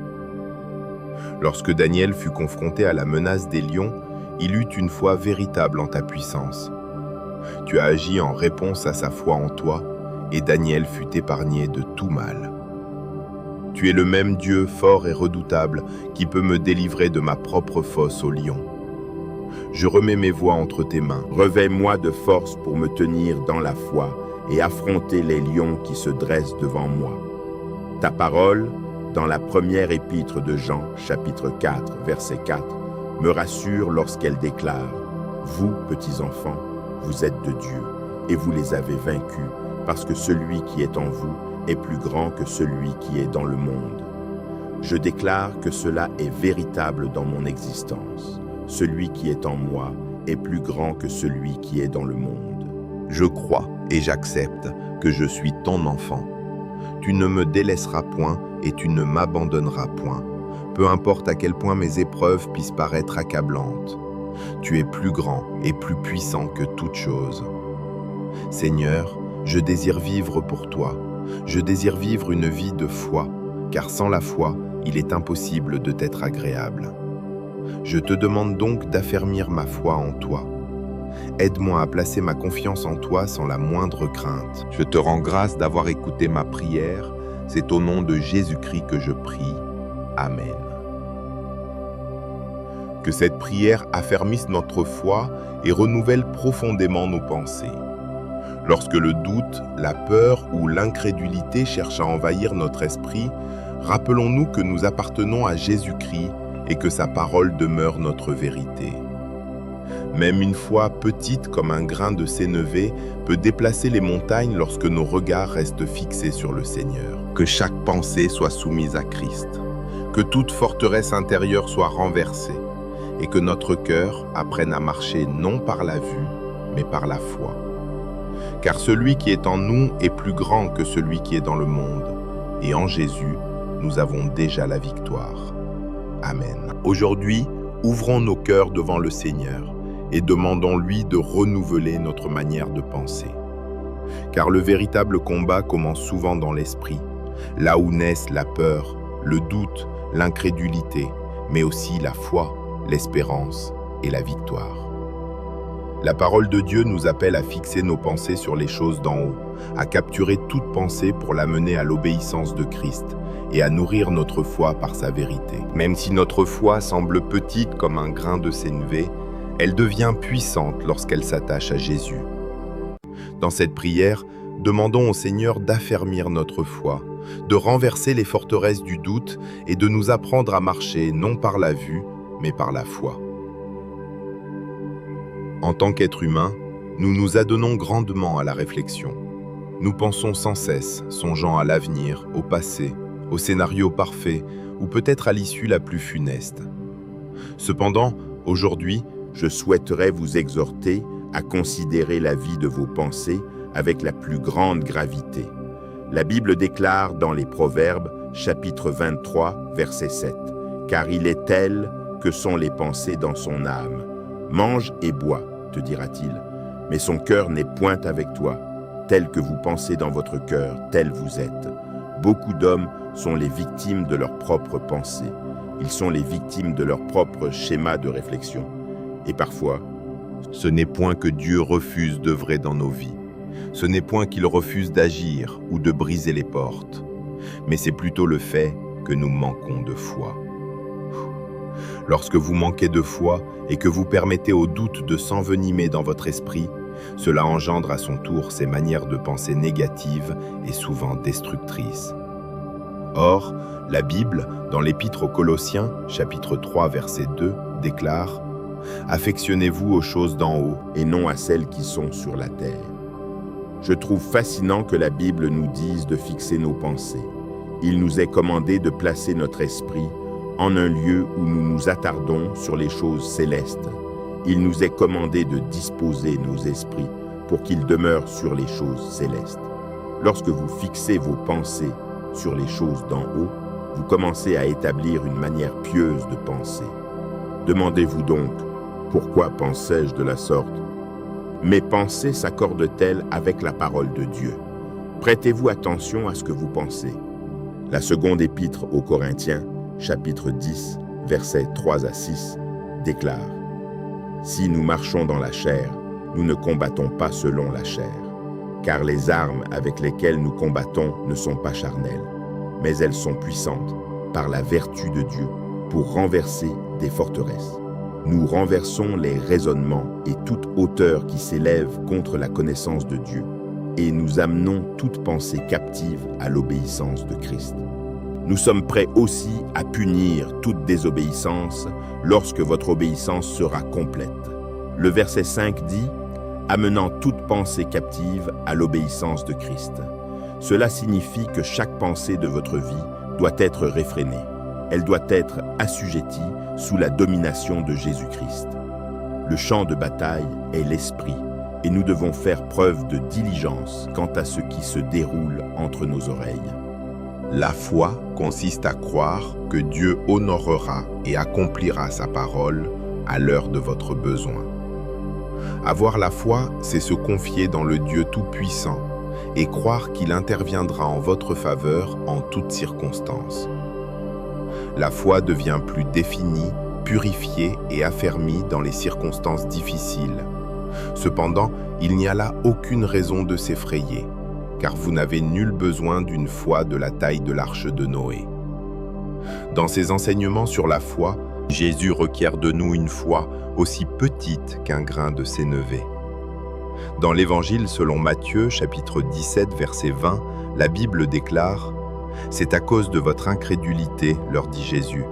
Lorsque Daniel fut confronté à la menace des lions, il eut une foi véritable en ta puissance. Tu as agi en réponse à sa foi en toi, et Daniel fut épargné de tout mal. Tu es le même Dieu fort et redoutable qui peut me délivrer de ma propre fosse aux lions. Je remets mes voies entre tes mains. Revêts-moi de force pour me tenir dans la foi et affronter les lions qui se dressent devant moi. Ta parole, dans la première épître de Jean, chapitre 4, verset 4, me rassure lorsqu'elle déclare « Vous, petits enfants, vous êtes de Dieu, et vous les avez vaincus, parce que celui qui est en vous est plus grand que celui qui est dans le monde. » Je déclare que cela est véritable dans mon existence. Celui qui est en moi est plus grand que celui qui est dans le monde. Je crois et j'accepte que je suis ton enfant. Tu ne me délaisseras point et tu ne m'abandonneras point. Peu importe à quel point mes épreuves puissent paraître accablantes. Tu es plus grand et plus puissant que toute chose. Seigneur, je désire vivre pour toi. Je désire vivre une vie de foi, car sans la foi, il est impossible de t'être agréable. Je te demande donc d'affermir ma foi en toi. Aide-moi à placer ma confiance en toi sans la moindre crainte. Je te rends grâce d'avoir écouté ma prière. C'est au nom de Jésus-Christ que je prie. Amen. Que cette prière affermisse notre foi et renouvelle profondément nos pensées. Lorsque le doute, la peur ou l'incrédulité cherchent à envahir notre esprit, rappelons-nous que nous appartenons à Jésus-Christ et que sa parole demeure notre vérité. Même une foi petite comme un grain de sénévé peut déplacer les montagnes lorsque nos regards restent fixés sur le Seigneur. Que chaque pensée soit soumise à Christ, que toute forteresse intérieure soit renversée et que notre cœur apprenne à marcher non par la vue, mais par la foi. Car celui qui est en nous est plus grand que celui qui est dans le monde, et en Jésus, nous avons déjà la victoire. Amen. Aujourd'hui, ouvrons nos cœurs devant le Seigneur et demandons-lui de renouveler notre manière de penser. Car le véritable combat commence souvent dans l'esprit, là où naissent la peur, le doute, l'incrédulité, mais aussi la foi, l'espérance et la victoire. La parole de Dieu nous appelle à fixer nos pensées sur les choses d'en haut, à capturer toute pensée pour l'amener à l'obéissance de Christ et à nourrir notre foi par sa vérité. Même si notre foi semble petite comme un grain de sénévé, elle devient puissante lorsqu'elle s'attache à Jésus. Dans cette prière, demandons au Seigneur d'affermir notre foi, de renverser les forteresses du doute et de nous apprendre à marcher non par la vue, mais par la foi. En tant qu'être humain, nous nous adonnons grandement à la réflexion. Nous pensons sans cesse, songeant à l'avenir, au passé, au scénario parfait, ou peut-être à l'issue la plus funeste. Cependant, aujourd'hui, je souhaiterais vous exhorter à considérer la vie de vos pensées avec la plus grande gravité. La Bible déclare dans les Proverbes, chapitre 23, verset 7, « Car il est tel que sont les pensées dans son âme. Mange et bois, te dira-t-il, mais son cœur n'est point avec toi. Tel que vous pensez dans votre cœur, tel vous êtes. » Beaucoup d'hommes sont les victimes de leurs propres pensées. Ils sont les victimes de leur propre schéma de réflexion. Et parfois, ce n'est point que Dieu refuse d'œuvrer dans nos vies. Ce n'est point qu'il refuse d'agir ou de briser les portes. Mais c'est plutôt le fait que nous manquons de foi. Lorsque vous manquez de foi et que vous permettez au doute de s'envenimer dans votre esprit, cela engendre à son tour ces manières de penser négatives et souvent destructrices. Or, la Bible, dans l'Épître aux Colossiens, chapitre 3, verset 2, déclare « Affectionnez-vous aux choses d'en haut et non à celles qui sont sur la terre. » Je trouve fascinant que la Bible nous dise de fixer nos pensées. Il nous est commandé de placer notre esprit en un lieu où nous nous attardons sur les choses célestes. Il nous est commandé de disposer nos esprits pour qu'ils demeurent sur les choses célestes. Lorsque vous fixez vos pensées sur les choses d'en haut, vous commencez à établir une manière pieuse de penser. Demandez-vous donc, pourquoi pensais-je de la sorte? Mes pensées s'accordent-elles avec la parole de Dieu? Prêtez-vous attention à ce que vous pensez. La seconde épître aux Corinthiens, chapitre 10, versets 3 à 6, déclare « Si nous marchons dans la chair, nous ne combattons pas selon la chair, car les armes avec lesquelles nous combattons ne sont pas charnelles, mais elles sont puissantes par la vertu de Dieu pour renverser des forteresses. Nous renversons les raisonnements et toute hauteur qui s'élève contre la connaissance de Dieu, et nous amenons toute pensée captive à l'obéissance de Christ. Nous sommes prêts aussi à punir toute désobéissance lorsque votre obéissance sera complète. Le verset 5 dit « Amenant toute pensée captive à l'obéissance de Christ ». Cela signifie que chaque pensée de votre vie doit être réfrénée. Elle doit être assujettie sous la domination de Jésus-Christ. Le champ de bataille est l'esprit, et nous devons faire preuve de diligence quant à ce qui se déroule entre nos oreilles. La foi consiste à croire que Dieu honorera et accomplira sa parole à l'heure de votre besoin. Avoir la foi, c'est se confier dans le Dieu Tout-Puissant et croire qu'il interviendra en votre faveur en toutes circonstances. La foi devient plus définie, purifiée et affermie dans les circonstances difficiles. Cependant, il n'y a là aucune raison de s'effrayer, car vous n'avez nul besoin d'une foi de la taille de l'arche de Noé. Dans ses enseignements sur la foi, Jésus requiert de nous une foi aussi petite qu'un grain de sénévé. Dans l'Évangile selon Matthieu, chapitre 17, verset 20, la Bible déclare « C'est à cause de votre incrédulité, leur dit Jésus.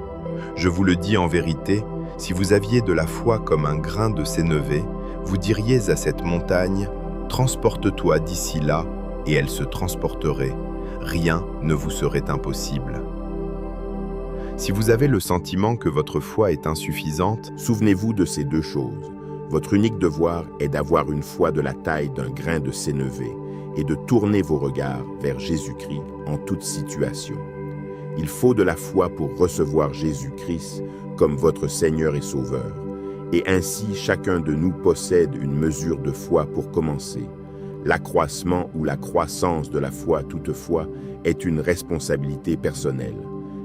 Je vous le dis en vérité, si vous aviez de la foi comme un grain de sénévé, vous diriez à cette montagne « Transporte-toi d'ici là » et elle se transporterait. Rien ne vous serait impossible. Si vous avez le sentiment que votre foi est insuffisante, souvenez-vous de ces deux choses. Votre unique devoir est d'avoir une foi de la taille d'un grain de sénévé et de tourner vos regards vers Jésus-Christ en toute situation. Il faut de la foi pour recevoir Jésus-Christ comme votre Seigneur et Sauveur. Et ainsi, chacun de nous possède une mesure de foi pour commencer. L'accroissement ou la croissance de la foi, toutefois, est une responsabilité personnelle.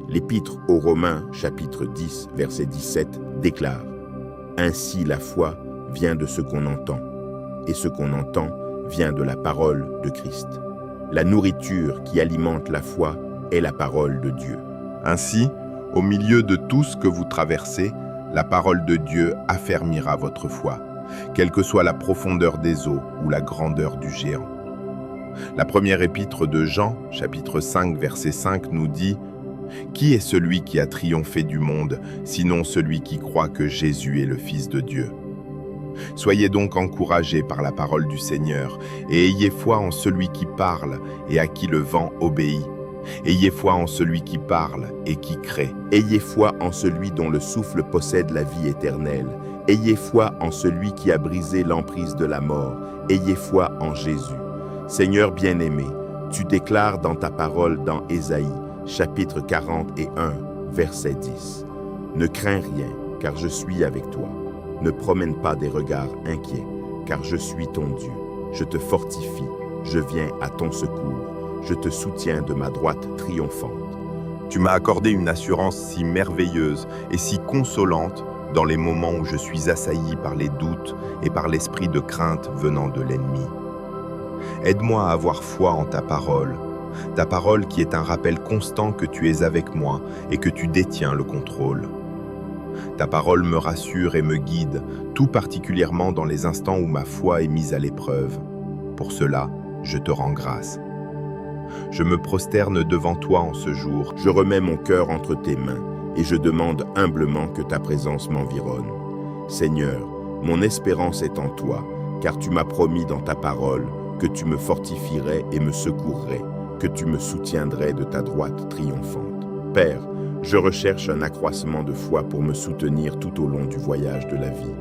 L'Épître aux Romains, chapitre 10, verset 17, déclare « Ainsi la foi vient de ce qu'on entend, et ce qu'on entend vient de la parole de Christ. La nourriture qui alimente la foi est la parole de Dieu. » Ainsi, au milieu de tout ce que vous traversez, la parole de Dieu affermira votre foi, quelle que soit la profondeur des eaux ou la grandeur du géant. La première épître de Jean, chapitre 5, verset 5, nous dit « Qui est celui qui a triomphé du monde, sinon celui qui croit que Jésus est le Fils de Dieu? Soyez donc encouragés par la parole du Seigneur, et ayez foi en celui qui parle et à qui le vent obéit. Ayez foi en celui qui parle et qui crée. Ayez foi en celui dont le souffle possède la vie éternelle. Ayez foi en celui qui a brisé l'emprise de la mort. Ayez foi en Jésus. Seigneur bien-aimé, tu déclares dans ta parole dans Ésaïe, chapitre 41, verset 10. Ne crains rien, car je suis avec toi. Ne promène pas des regards inquiets, car je suis ton Dieu. Je te fortifie, je viens à ton secours. Je te soutiens de ma droite triomphante. Tu m'as accordé une assurance si merveilleuse et si consolante dans les moments où je suis assailli par les doutes et par l'esprit de crainte venant de l'ennemi. Aide-moi à avoir foi en ta parole qui est un rappel constant que tu es avec moi et que tu détiens le contrôle. Ta parole me rassure et me guide, tout particulièrement dans les instants où ma foi est mise à l'épreuve. Pour cela, je te rends grâce. Je me prosterne devant toi en ce jour. Je remets mon cœur entre tes mains et je demande humblement que ta présence m'environne. Seigneur, mon espérance est en toi, car tu m'as promis dans ta parole que tu me fortifierais et me secourrais, que tu me soutiendrais de ta droite triomphante. Père, je recherche un accroissement de foi pour me soutenir tout au long du voyage de la vie.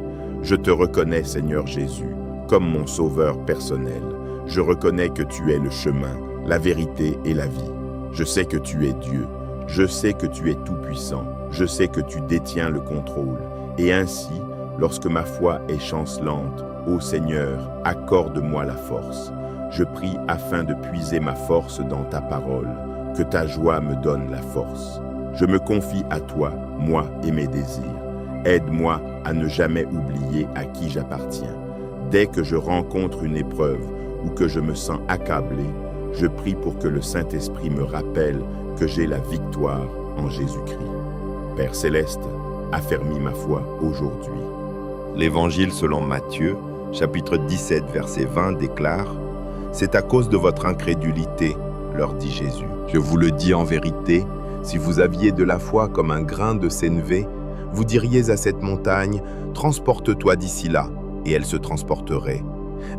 Je te reconnais, Seigneur Jésus, comme mon sauveur personnel. Je reconnais que tu es le chemin, la vérité et la vie. Je sais que tu es Dieu. Je sais que tu es tout-puissant. Je sais que tu détiens le contrôle. Et ainsi, lorsque ma foi est chancelante, ô Seigneur, accorde-moi la force. Je prie afin de puiser ma force dans ta parole, que ta joie me donne la force. Je me confie à toi, moi et mes désirs. Aide-moi à ne jamais oublier à qui j'appartiens. Dès que je rencontre une épreuve ou que je me sens accablé, je prie pour que le Saint-Esprit me rappelle que j'ai la victoire en Jésus-Christ. Père Céleste, affermis ma foi aujourd'hui. L'Évangile selon Matthieu, chapitre 17, verset 20 déclare « C'est à cause de votre incrédulité, leur dit Jésus. Je vous le dis en vérité, si vous aviez de la foi comme un grain de sénévé, vous diriez à cette montagne « Transporte-toi d'ici là », et elle se transporterait.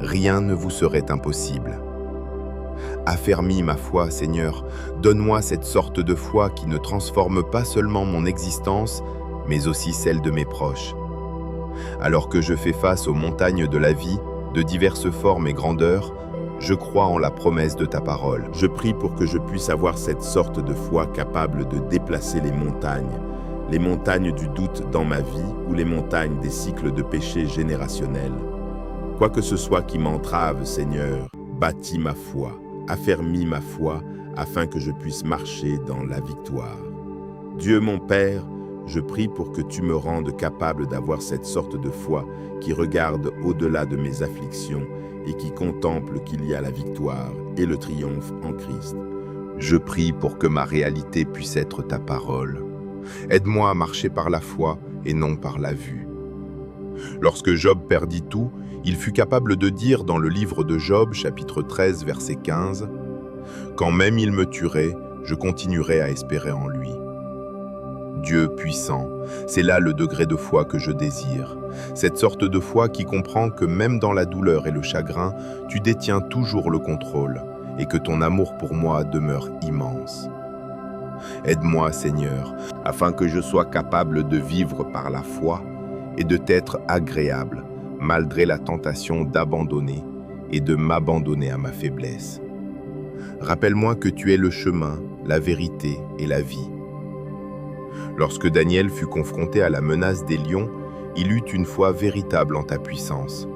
Rien ne vous serait impossible. Affermis ma foi, Seigneur, donne-moi cette sorte de foi qui ne transforme pas seulement mon existence, mais aussi celle de mes proches. Alors que je fais face aux montagnes de la vie, de diverses formes et grandeurs, je crois en la promesse de ta parole. Je prie pour que je puisse avoir cette sorte de foi capable de déplacer les montagnes du doute dans ma vie ou les montagnes des cycles de péché générationnels. Quoi que ce soit qui m'entrave, Seigneur, bâtis ma foi, affermis ma foi, afin que je puisse marcher dans la victoire. Dieu mon Père, je prie pour que tu me rendes capable d'avoir cette sorte de foi qui regarde au-delà de mes afflictions et qui contemple qu'il y a la victoire et le triomphe en Christ. Je prie pour que ma réalité puisse être ta parole. Aide-moi à marcher par la foi et non par la vue. Lorsque Job perdit tout, il fut capable de dire dans le livre de Job, chapitre 13, verset 15, « Quand même il me tuerait, je continuerai à espérer en lui. » Dieu puissant, c'est là le degré de foi que je désire. Cette sorte de foi qui comprend que même dans la douleur et le chagrin, tu détiens toujours le contrôle et que ton amour pour moi demeure immense. Aide-moi, Seigneur, afin que je sois capable de vivre par la foi et de t'être agréable, malgré la tentation d'abandonner et de m'abandonner à ma faiblesse. Rappelle-moi que tu es le chemin, la vérité et la vie. Lorsque Daniel fut confronté à la menace des lions, il eut une foi véritable en ta puissance.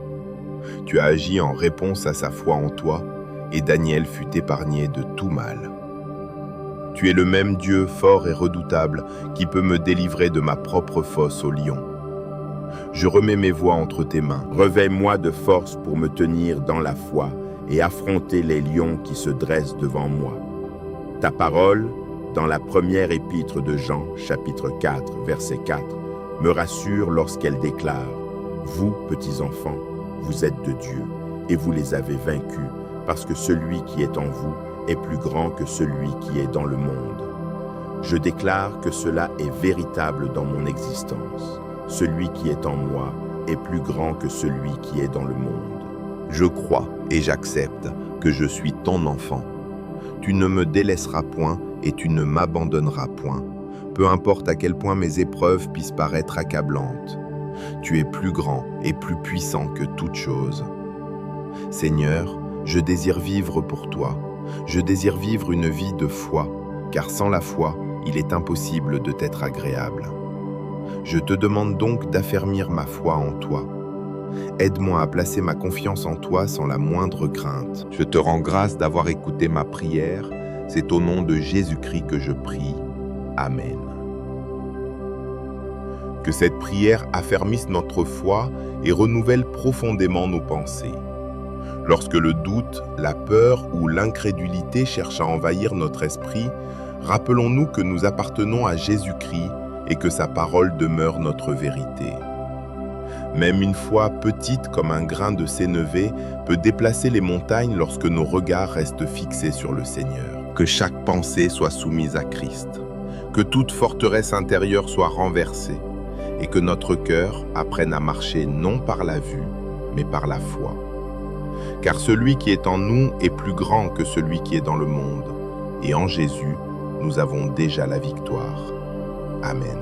Tu as agi en réponse à sa foi en toi, et Daniel fut épargné de tout mal. Tu es le même Dieu fort et redoutable qui peut me délivrer de ma propre fosse au lion. Je remets mes voies entre tes mains. Revêt-moi de force pour me tenir dans la foi et affronter les lions qui se dressent devant moi. Ta parole, dans la première épître de Jean, chapitre 4, verset 4, me rassure lorsqu'elle déclare « Vous, petits enfants, vous êtes de Dieu, et vous les avez vaincus, parce que celui qui est en vous est plus grand que celui qui est dans le monde. Je déclare que cela est véritable dans mon existence. Celui qui est en moi est plus grand que celui qui est dans le monde. Je crois et j'accepte que je suis ton enfant. Tu ne me délaisseras point et tu ne m'abandonneras point, peu importe à quel point mes épreuves puissent paraître accablantes. Tu es plus grand et plus puissant que toute chose. Seigneur, je désire vivre pour toi. Je désire vivre une vie de foi, car sans la foi, il est impossible de t'être agréable. Je te demande donc d'affermir ma foi en toi. Aide-moi à placer ma confiance en toi sans la moindre crainte. Je te rends grâce d'avoir écouté ma prière. C'est au nom de Jésus-Christ que je prie. Amen. Que cette prière affermisse notre foi et renouvelle profondément nos pensées. Lorsque le doute, la peur ou l'incrédulité cherchent à envahir notre esprit, rappelons-nous que nous appartenons à Jésus-Christ et que sa parole demeure notre vérité. Même une foi petite comme un grain de sénévé peut déplacer les montagnes lorsque nos regards restent fixés sur le Seigneur. Que chaque pensée soit soumise à Christ, que toute forteresse intérieure soit renversée et que notre cœur apprenne à marcher non par la vue, mais par la foi. Car celui qui est en nous est plus grand que celui qui est dans le monde, et en Jésus, nous avons déjà la victoire. Amen.